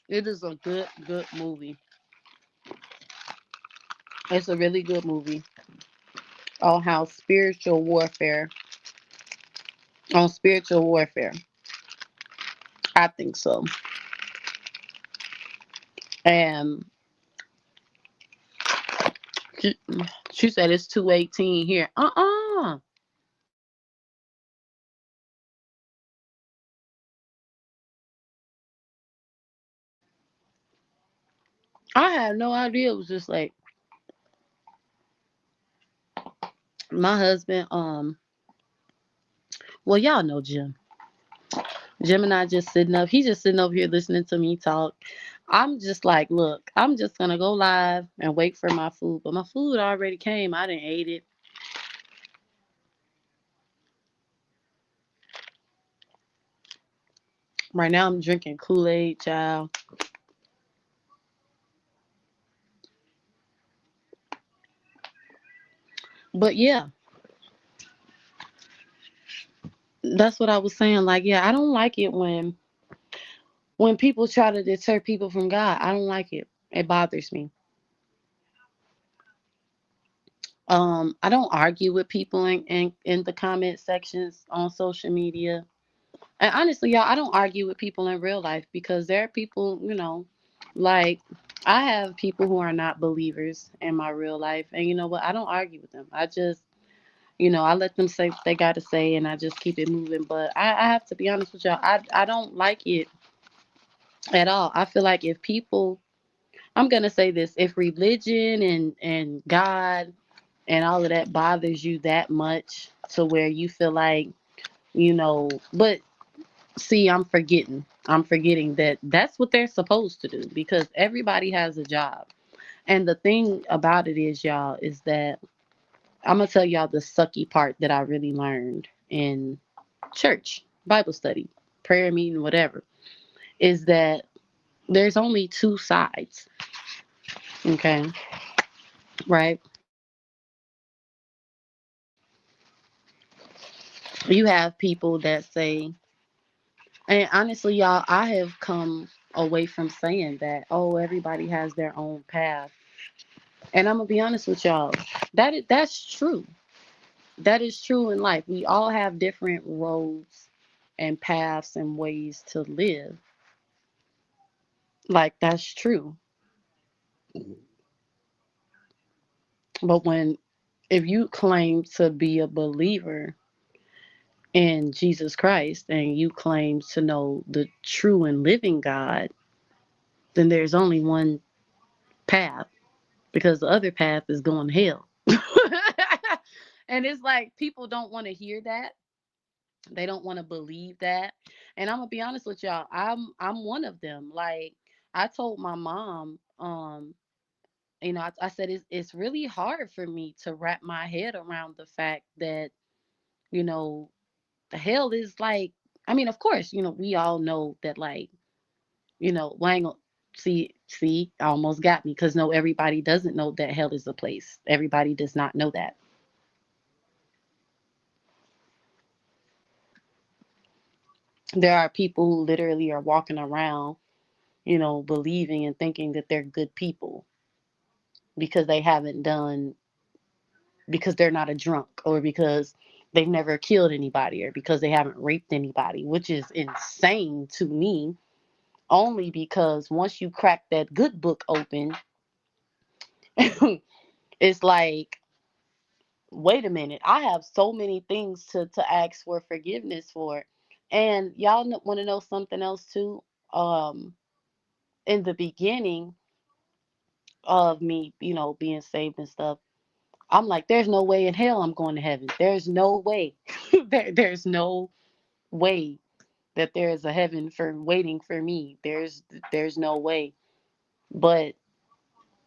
It is a good, good movie. It's a really good movie on how spiritual warfare. I think so. And she, she said it's 2:18 here. I had no idea. It was just like my husband. Well, y'all know Jim. Jim and I just sitting up. He's just sitting over here listening to me talk. I'm just like, look, I'm just gonna go live and wait for my food. But my food already came. I didn't ate it. Right now, I'm drinking Kool-Aid, child. But yeah, that's what I was saying. Like, yeah, I don't like it when people try to deter people from God. I don't like it. It bothers me. I don't argue with people in the comment sections on social media. And honestly, y'all, I don't argue with people in real life because there are people, like, I have people who are not believers in my real life. And you know what? I don't argue with them. I just, I let them say what they got to say and I just keep it moving. But I have to be honest with y'all. I don't like it at all. I feel like if people, I'm going to say this, if religion and God and all of that bothers you that much to where you feel like, but see, I'm forgetting that that's what they're supposed to do because everybody has a job. And the thing about it is, y'all, is that I'm going to tell y'all the sucky part that I really learned in church, Bible study, prayer meeting, whatever, is that there's only two sides. Okay, right. You have people that say, and honestly, y'all, I have come away from saying that, oh, everybody has their own path. And I'm gonna be honest with y'all, that's true. That is true in life. We all have different roads and paths and ways to live. Like that's true. But when if you claim to be a believer in Jesus Christ and you claim to know the true and living God, then there's only one path because the other path is going to hell. And it's like people don't want to hear that. They don't want to believe that. And I'm gonna be honest with y'all. I'm one of them. Like I told my mom, I said it's really hard for me to wrap my head around the fact that you know the hell is like. I mean, of course, we all know that like well, I ain't gonna see, almost got me because no, everybody doesn't know that hell is a place. Everybody does not know that. There are people who literally are walking around, believing and thinking that they're good people because they haven't done, because they're not a drunk or because they've never killed anybody or because they haven't raped anybody, which is insane to me. Only because once you crack that good book open, it's like, wait a minute, I have so many things to ask for forgiveness for. And y'all want to know something else too? In the beginning of me, being saved and stuff, I'm like, there's no way in hell I'm going to heaven. There's no way. There's no way that there is a heaven for waiting for me. There's no way. But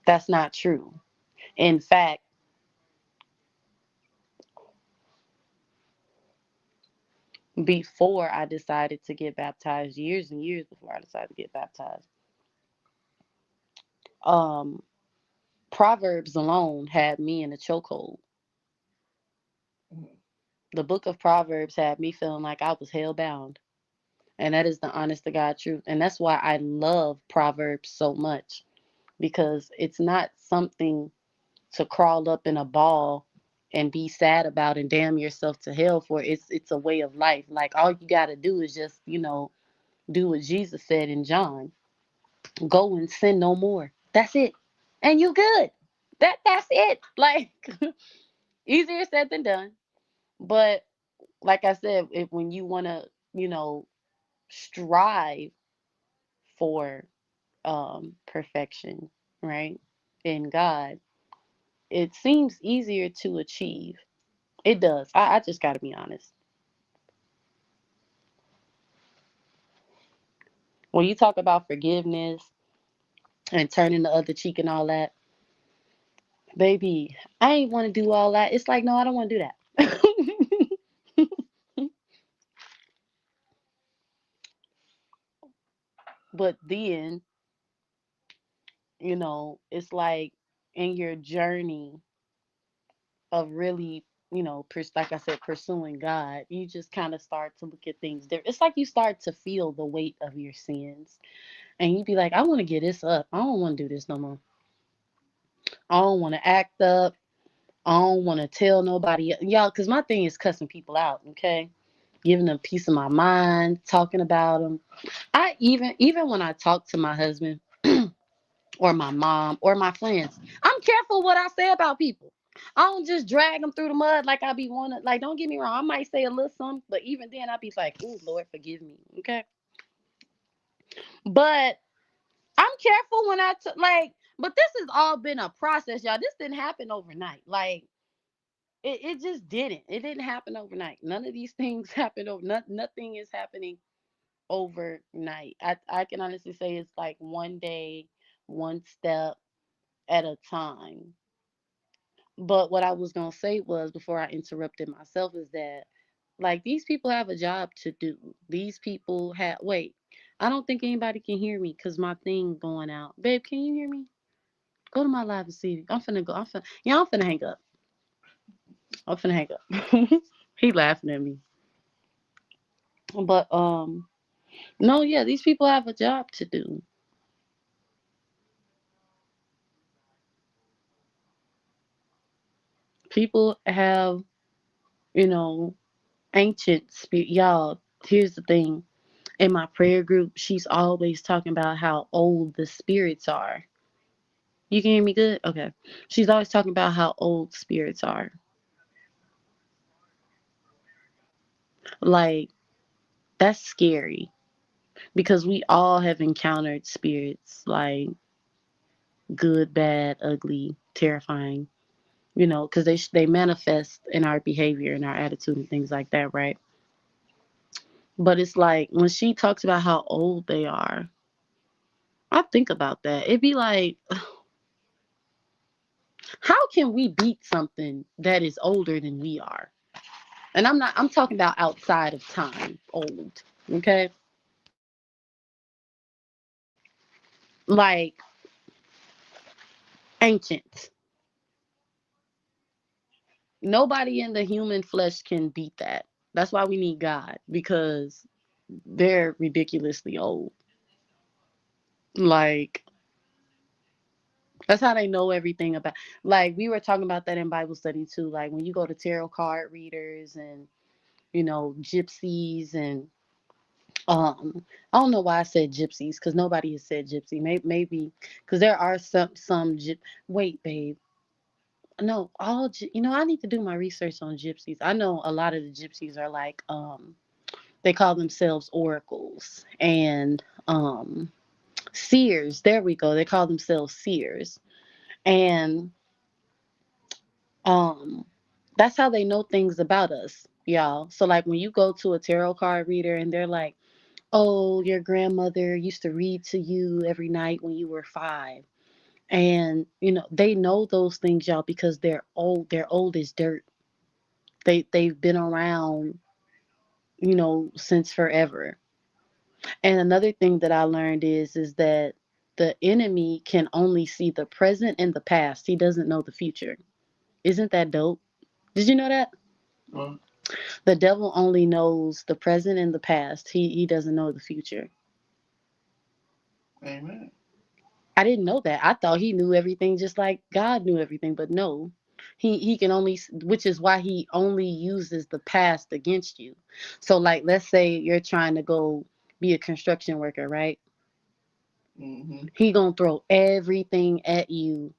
that's not true. In fact, before I decided to get baptized, years and years before I decided to get baptized, um, Proverbs alone had me in a chokehold. The book of Proverbs had me feeling like I was hell bound. And that is the honest to God truth. And that's why I love Proverbs so much because it's not something to crawl up in a ball and be sad about and damn yourself to hell for. It's a way of life. Like all you got to do is just, do what Jesus said in John. Go and sin no more. That's it. And you good. That's it. Like easier said than done. But like I said, if when you want to, strive for perfection, right? In God, it seems easier to achieve. It does. I just got to be honest. When you talk about forgiveness and turning the other cheek and all that, baby, I ain't want to do all that. It's like, no, I don't want to do that. But then, it's like in your journey of really, like I said, pursuing God, you just kind of start to look at things different. It's like you start to feel the weight of your sins. And you be like, I want to get this up. I don't want to do this no more. I don't want to act up. I don't want to tell nobody. Y'all, because my thing is cussing people out, okay? Giving them a piece of my mind, talking about them. Even when I talk to my husband or my mom or my friends, I'm careful what I say about people. I don't just drag them through the mud like I be wanting. Like, don't get me wrong, I might say a little something, but even then I be like, "Ooh, Lord, forgive me." Okay, but I'm careful when like. But this has all been a process, y'all. This didn't happen overnight. Like it just didn't. It didn't happen overnight. None of these things happened over. Nothing is happening overnight. I can honestly say it's like one day, one step at a time. But what I was gonna say was before I interrupted myself is that like these people have a job to do. These people have wait. I don't think anybody can hear me because my thing going out. Babe, can you hear me? Go to my live and see. I'm finna go. I'm finna hang up. I'm finna hang up. He laughing at me. But no, yeah, these people have a job to do. People have, you know, ancient spirit. Y'all, here's the thing. In my prayer group, she's always talking about how old the spirits are. You can hear me good? Okay. She's always talking about how old spirits are. Like, that's scary because we all have encountered spirits, like good, bad, ugly, terrifying, because they manifest in our behavior and our attitude and things like that, right? But it's like when she talks about how old they are, I think about that. It'd be like, how can we beat something that is older than we are? And I'm talking about outside of time, old. Okay? Like ancient. Nobody in the human flesh can beat that. That's why we need God, because they're ridiculously old. Like, that's how they know everything about. Like, we were talking about that in Bible study too. Like, when you go to tarot card readers and, gypsies and, I don't know why I said gypsies, because nobody has said gypsy. Maybe because there are wait, babe. No, I need to do my research on gypsies. I know a lot of the gypsies are like, they call themselves oracles and seers. There we go. They call themselves seers. And um that's how they know things about us, y'all. So like when you go to a tarot card reader and they're like, "Oh, your grandmother used to read to you every night when you were 5." And they know those things, y'all, because they're old. They're old as dirt. They've been around, since forever. And another thing that I learned is that the enemy can only see the present and the past. He doesn't know the future. Isn't that dope? Did you know that? Well, The devil only knows the present and the past. He doesn't know the future. amen. I didn't know that. I thought he knew everything just like God knew everything, but no. He can only, which is why he only uses the past against you. So like let's say you're trying to go be a construction worker, right? Mm-hmm. He going to throw everything at you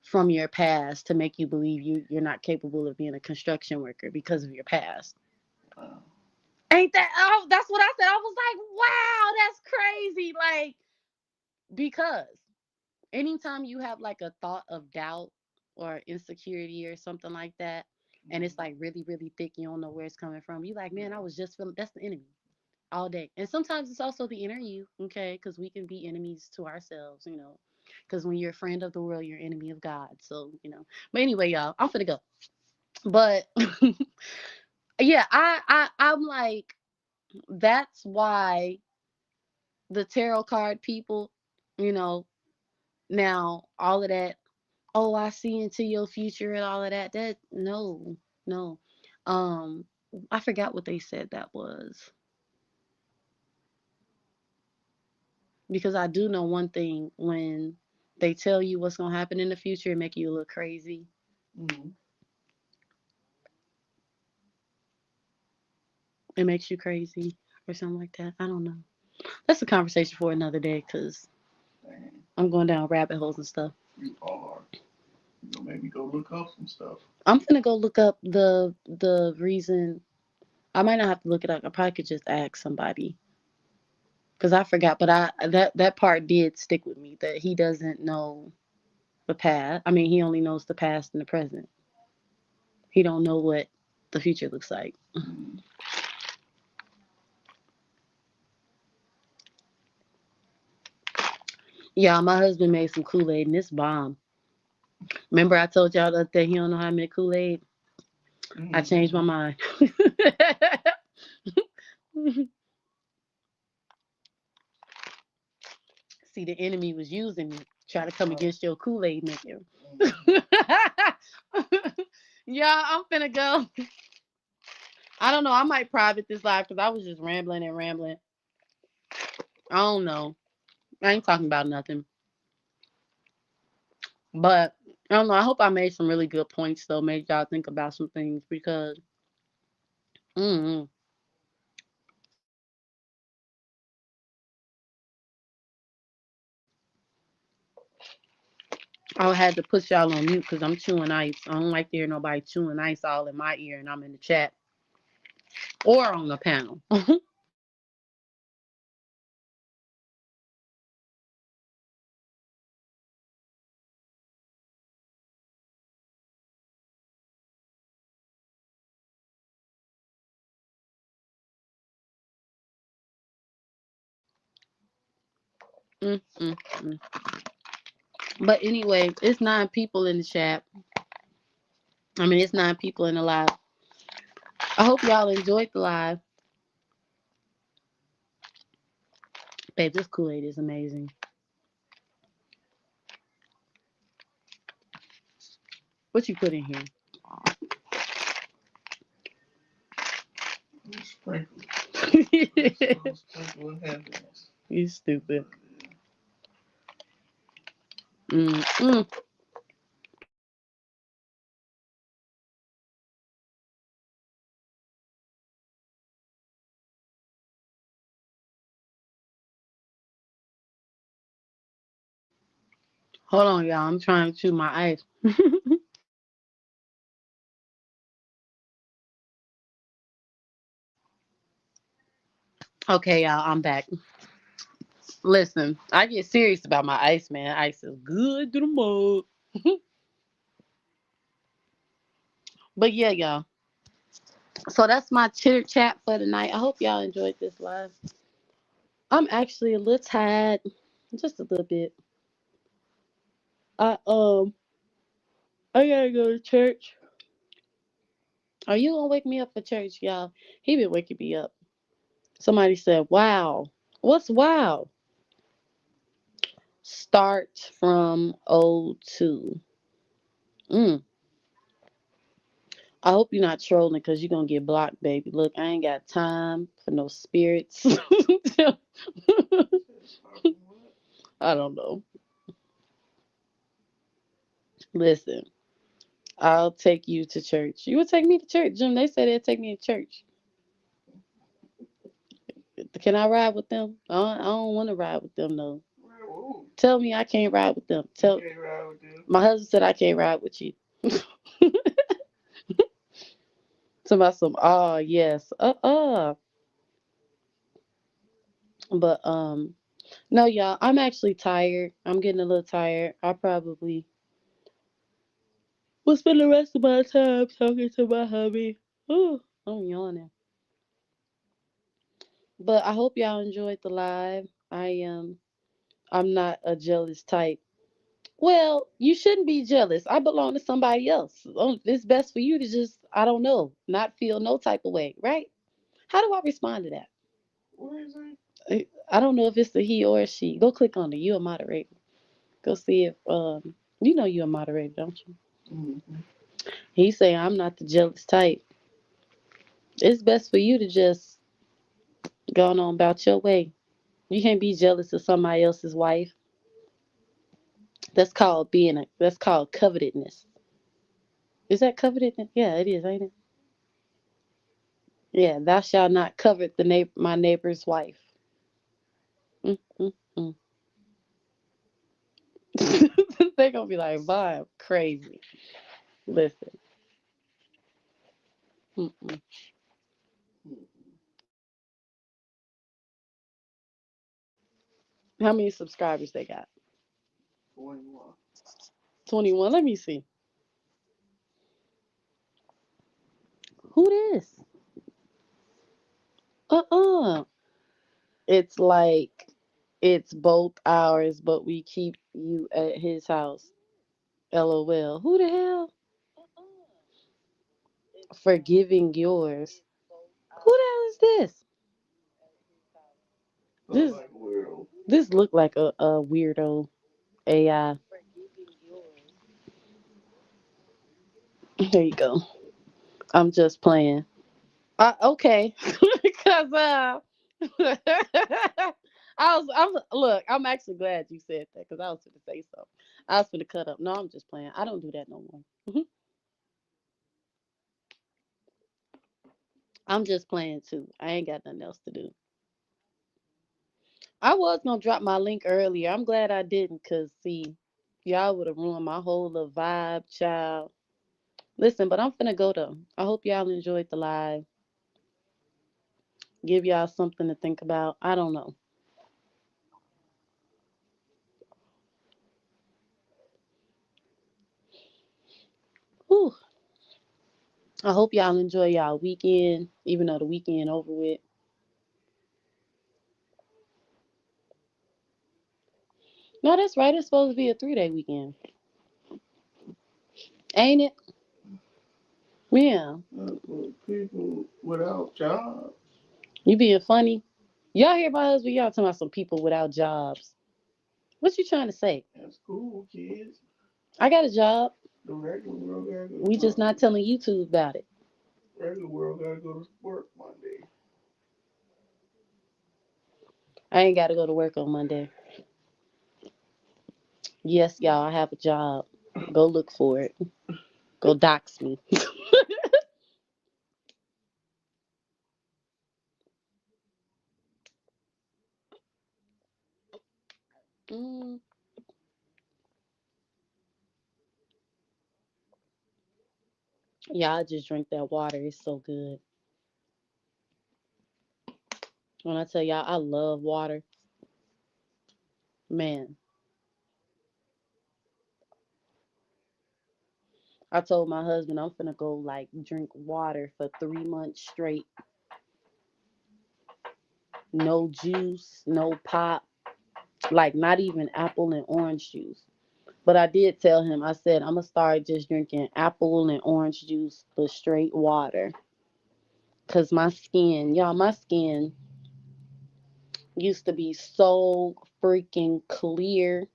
from your past to make you believe you're not capable of being a construction worker because of your past. Uh, Ain't that, oh, that's what I said. I was like, wow, that's crazy. Like, because anytime you have like a thought of doubt or insecurity or something like that, and it's like really, really thick, you don't know where it's coming from. You like, man, I was just feeling, that's the enemy all day. And sometimes it's also the inner you, okay? Because we can be enemies to ourselves, Because when you're a friend of the world, you're enemy of God. So, But anyway, y'all, I'm finna go. But yeah, I'm like, that's why the tarot card people, you know, now all of that, oh, I see into your future and all of that. That no, no. Um, I forgot what they said that was. Because I do know one thing, when they tell you what's gonna happen in the future and make you look crazy, mm-hmm. it makes you crazy or something like that. I don't know. That's a conversation for another day because Dang, I'm going down rabbit holes and stuff. you are. You gonna make me go look up some stuff. I'm gonna go look up the reason. I might not have to look it up. I probably could just ask somebody because I forgot. But that part did stick with me, that he doesn't know the past. I mean, he only knows the past and the present. He don't know what the future looks like. Mm-hmm. Yeah, my husband made some Kool-Aid and it's bomb. Remember I told y'all the other day he don't know how to make Kool-Aid? I changed my mind. See, the enemy was using me, try to come Oh. against your Kool-Aid maker. Mm. Yeah, I'm finna go. I don't know. I might private this live because I was just rambling and rambling. I don't know. I ain't talking about nothing. But I don't know. I hope I made some really good points though. Made y'all think about some things because mm, I had to put y'all on mute because I'm chewing ice. I don't like to hear nobody chewing ice all in my ear and I'm in the chat or on the panel. mm, mm, mm. But anyway, it's 9 people in the chat. I mean, it's 9 people in the live. I hope y'all enjoyed the live. Babe, this Kool-Aid is amazing. What you put in here? Sprinkle. Sprinkle happiness. You stupid. Mm, mm. Hold on, y'all. I'm trying to chew my ice. Okay, y'all. I'm back. Listen, I get serious about my ice, man. Ice is good to the mug. But yeah, y'all. So that's my chitter chat for tonight. I hope y'all enjoyed this live. I'm actually a little tired, just a little bit. I I gotta go to church. Are you gonna wake me up for church, y'all? He been waking me up. Somebody said, "Wow, what's wow?" Start from '02. Mm. I hope you're not trolling because you're gonna get blocked, baby. Look, I ain't got time for no spirits. I don't know. Listen, I'll take you to church. You would take me to church, Jim. They said they'd take me to church. Can I ride with them? I don't want to ride with them, though. Whoa. Tell me I can't ride with them. You can't ride with them. My husband said I can't ride with you. Somebody some yes. But no, y'all, I'm actually tired. I'm getting a little tired. I probably will spend the rest of my time talking to my hubby. Ooh, I'm yawning. But I hope y'all enjoyed the live. I'm not a jealous type. Well, you shouldn't be jealous. I belong to somebody else. It's best for you to just, I don't know, not feel no type of way, right? How do I respond to that? What is it? I don't know if it's a he or a she. Go click on it. You a moderator. Go see if you know you're a moderator, don't you? Mm-hmm. He's saying I'm not the jealous type. It's best for you to just go on about your way. You can't be jealous of somebody else's wife. That's called covetedness. Is that covetedness? Yeah, it is, ain't it? Yeah, thou shalt not covet my neighbor's wife. Mm, mm, mm. They gonna be like, "Bob, crazy." Listen, mm-mm. How many subscribers they got? 21. 21. Let me see. Who this? Uh-uh. It's like it's both ours, but we keep you at his house. LOL. Who the hell? Forgiving yours. Who the hell is this? Look This like a weirdo. this look like a weirdo. AI. Here you go. I'm just playing. Okay, because look. I'm actually glad you said that because I was going to say so. I was going to cut up. No, I'm just playing. I don't do that no more. I'm just playing too. I ain't got nothing else to do. I was gonna drop my link earlier. I'm glad I didn't, cause see, y'all would have ruined my whole little vibe, child. Listen, but I'm finna go though. I hope y'all enjoyed the live. Give y'all something to think about. I don't know. Whew. I hope y'all enjoy y'all weekend, even though the weekend over with. No, that's right. It's supposed to be a 3 day weekend, ain't it? Yeah. For people without jobs. You being funny? Y'all hear my husband? Y'all talking about some people without jobs. What you trying to say? That's cool, kids. I got a job. The regular world gotta go We just not telling YouTube about it. regular world gotta go to work Monday. I ain't got to go to work on Monday. Yes, y'all, I have a job. Go look for it. Go dox me. Mm, yeah, I just drink that water. It's so good. When I tell y'all I love water, man, I told my husband I'm finna go like drink water for 3 months straight. No juice, no pop, like not even apple and orange juice. But I did tell him, I said, I'm gonna start just drinking apple and orange juice for straight water. Cause my skin, y'all, my skin used to be so freaking clear.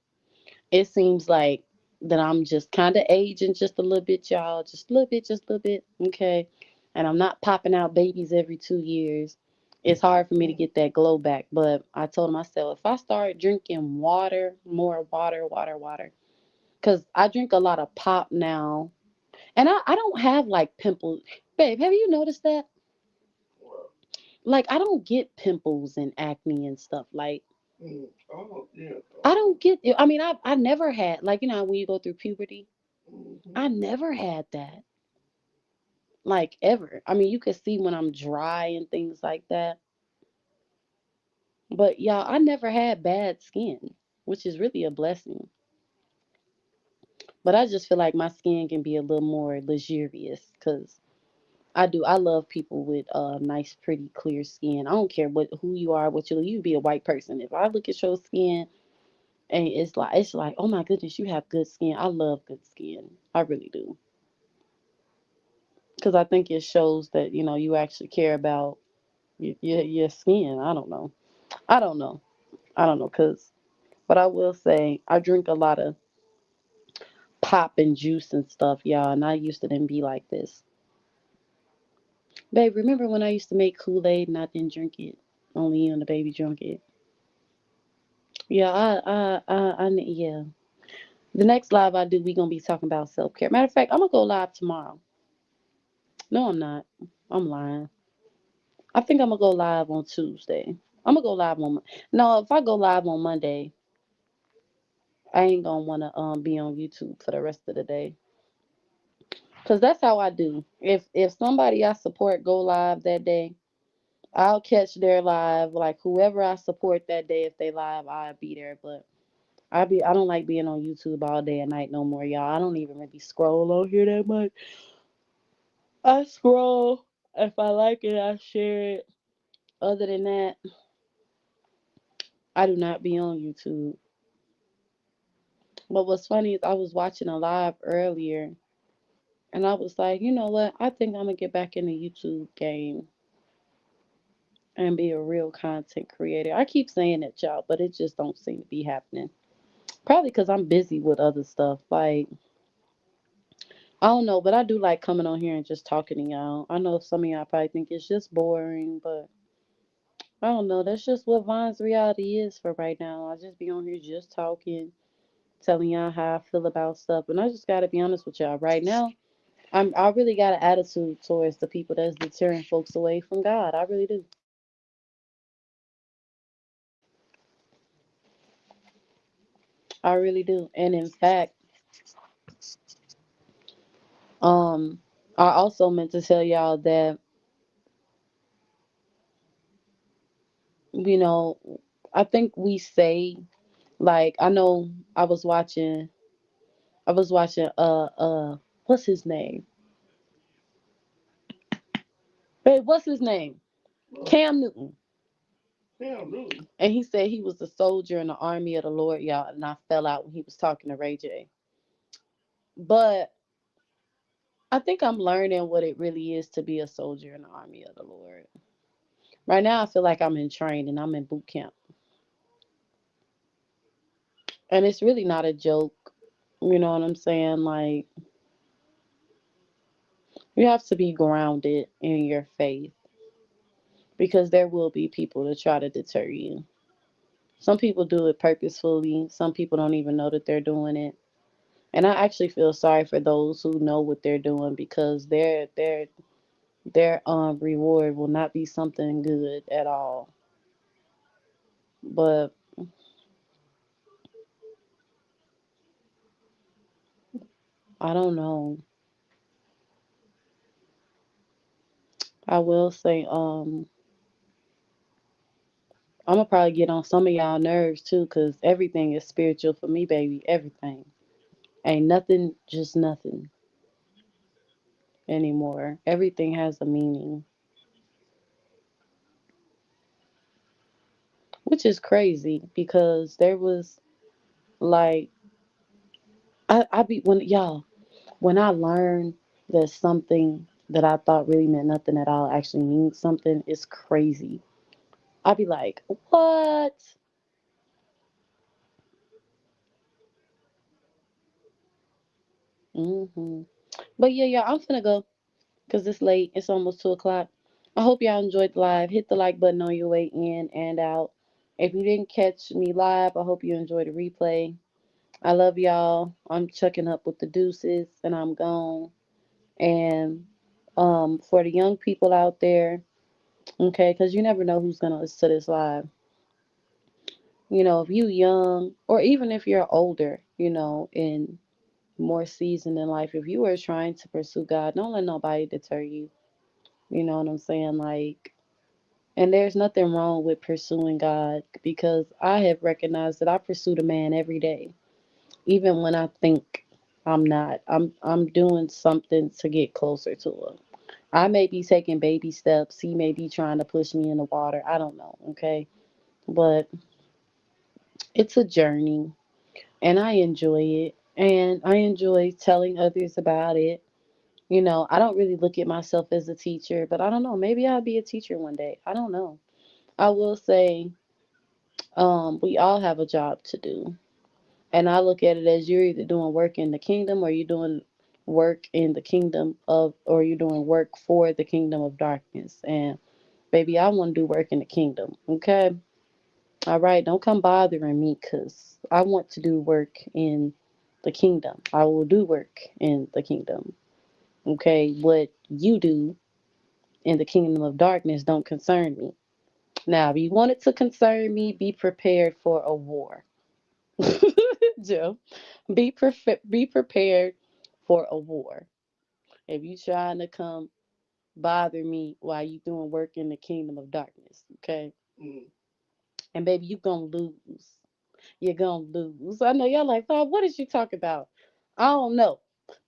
It seems like that I'm just kind of aging just a little bit, y'all. Just a little bit, just a little bit. Okay. And I'm not popping out babies every 2 years. It's hard for me to get that glow back. But I told myself, if I start drinking water, more water, water, water, because I drink a lot of pop now. And I don't have like pimples. Babe, have you noticed that? Well, Like, I don't get pimples and acne and stuff. Like, oh yeah. I don't get it. I mean, I never had, like, when you go through puberty, Mm-hmm. I never had that. Like, ever. I mean, you could see when I'm dry and things like that. But y'all, I never had bad skin, which is really a blessing. But I just feel like my skin can be a little more luxurious because I love people with nice, pretty, clear skin. I don't care who you are, what you be a white person. If I look at your skin and it's like, oh my goodness, you have good skin. I love good skin. I really do. Because I think it shows that you actually care about your skin. I don't know. I don't know. I don't know. But I will say I drink a lot of pop and juice and stuff, y'all. And I used to then be like this, babe. Remember when I used to make Kool-Aid and I didn't drink it? Only you and the baby drunk it. Yeah, yeah. The next live I do, we gonna be talking about self care. Matter of fact, I'm gonna go live tomorrow. No, I'm not. I'm lying. I think I'm gonna go live on Tuesday. I'm gonna go live on. No, if I go live on Monday, I ain't gonna wanna be on YouTube for the rest of the day. Cause that's how I do. If somebody I support go live that day, I'll catch their live. Like whoever I support that day, if they live, I'll be there. But I don't like being on YouTube all day and night no more, y'all. I don't even really scroll on here that much. I scroll. If I like it, I share it. Other than that, I do not be on YouTube. But what's funny is I was watching a live earlier and I was like, you know what? I think I'm gonna get back in the YouTube game and be a real content creator. I keep saying it, y'all, but it just don't seem to be happening. Probably because I'm busy with other stuff. Like, I don't know, but I do like coming on here and just talking to y'all. I know some of y'all probably think it's just boring, but I don't know. That's just what Vine's reality is for right now. I just be on here just talking, telling y'all how I feel about stuff. And I just gotta be honest with y'all. Right now, I really got an attitude towards the people that's deterring folks away from God. I really do. I really do. And in fact, um, I also meant to tell y'all that, you know, I think we say, like, I know I was watching what's his name? Babe, what's his name? Look, Cam Newton. damn, Newton. And he said he was a soldier in the army of the Lord, y'all, and I fell out when he was talking to Ray J. But I think I'm learning what it really is to be a soldier in the army of the Lord. Right now I feel like I'm in training, I'm in boot camp. And it's really not a joke. You know what I'm saying? Like, you have to be grounded in your faith because there will be people to try to deter you. Some people do it purposefully. Some people don't even know that they're doing it. And I actually feel sorry for those who know what they're doing because their reward will not be something good at all. But I don't know. I will say I'm gonna probably get on some of y'all nerves too, cause everything is spiritual for me, baby. Everything ain't nothing, just nothing anymore. Everything has a meaning, which is crazy because there was like I be when y'all when I learned that something that I thought really meant nothing at all actually means something, it's crazy. I'd be like, what? hmm But yeah, yeah, I'm finna go because it's late. It's almost 2 o'clock. I hope y'all enjoyed the live. Hit the like button on your way in and out. If you didn't catch me live, I hope you enjoyed the replay. I love y'all. I'm chucking up with the deuces and I'm gone. And for the young people out there, okay, because you never know who's gonna listen to this live. You know, if you young or even if you're older, you know, and more seasoned in life, if you are trying to pursue God, don't let nobody deter you. You know what I'm saying? Like, and there's nothing wrong with pursuing God because I have recognized that I pursue the man every day, even when I think I'm not. I'm doing something to get closer to him. I may be taking baby steps. He may be trying to push me in the water. I don't know. Okay, but it's a journey, and I enjoy it, and I enjoy telling others about it. You know, I don't really look at myself as a teacher, but I don't know. Maybe I'll be a teacher one day. I don't know. I will say, we all have a job to do. And I look at it as you're either doing work in the kingdom or you're doing work in the kingdom of, or you're doing work for the kingdom of darkness. And baby, I want to do work in the kingdom. Okay. All right. Don't come bothering me because I want to do work in the kingdom. I will do work in the kingdom. Okay. What you do in the kingdom of darkness don't concern me. Now, if you want it to concern me, be prepared for a war. Joe, be prepared for a war. If you trying to come bother me while you doing work in the kingdom of darkness, okay? Mm. And baby, you gonna lose. You're gonna lose. I know y'all like, oh, what did you talk about? I don't know,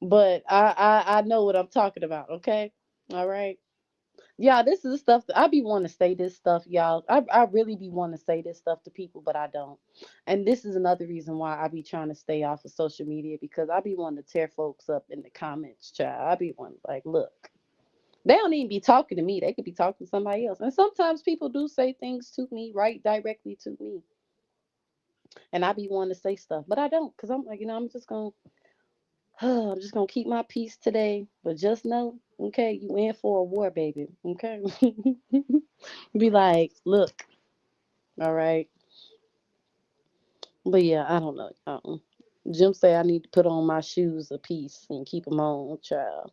but I know what I'm talking about. Okay, all right. Yeah, this is the stuff that I be wanting to say this stuff, y'all. I really be wanting to say this stuff to people, but I don't. And this is another reason why I be trying to stay off of social media because I be wanting to tear folks up in the comments, child. I be wanting like, look, they don't even be talking to me. They could be talking to somebody else. And sometimes people do say things to me, right directly to me. And I be wanting to say stuff, but I don't, because I'm like, I'm just gonna keep my peace today. But just know, okay, you in for a war, baby. Okay. Be like, look, all right. But yeah, I don't know. Jim say I need to put on my shoes a piece and keep them on, child.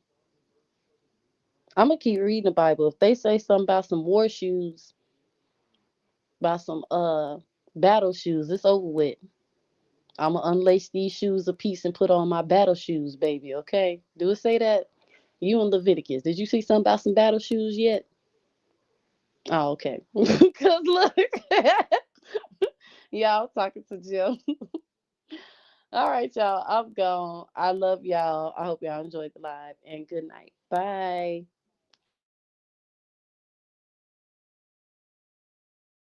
I'm gonna keep reading the Bible. If they say something about some war shoes, about some battle shoes, it's over with. I'm gonna unlace these shoes a piece and put on my battle shoes, baby. Okay? Do it say that? You in Leviticus? Did you see something about some battle shoes yet? Oh, okay. Cause look, y'all talking to Jim. All right, y'all. I'm gone. I love y'all. I hope y'all enjoyed the live and good night. Bye.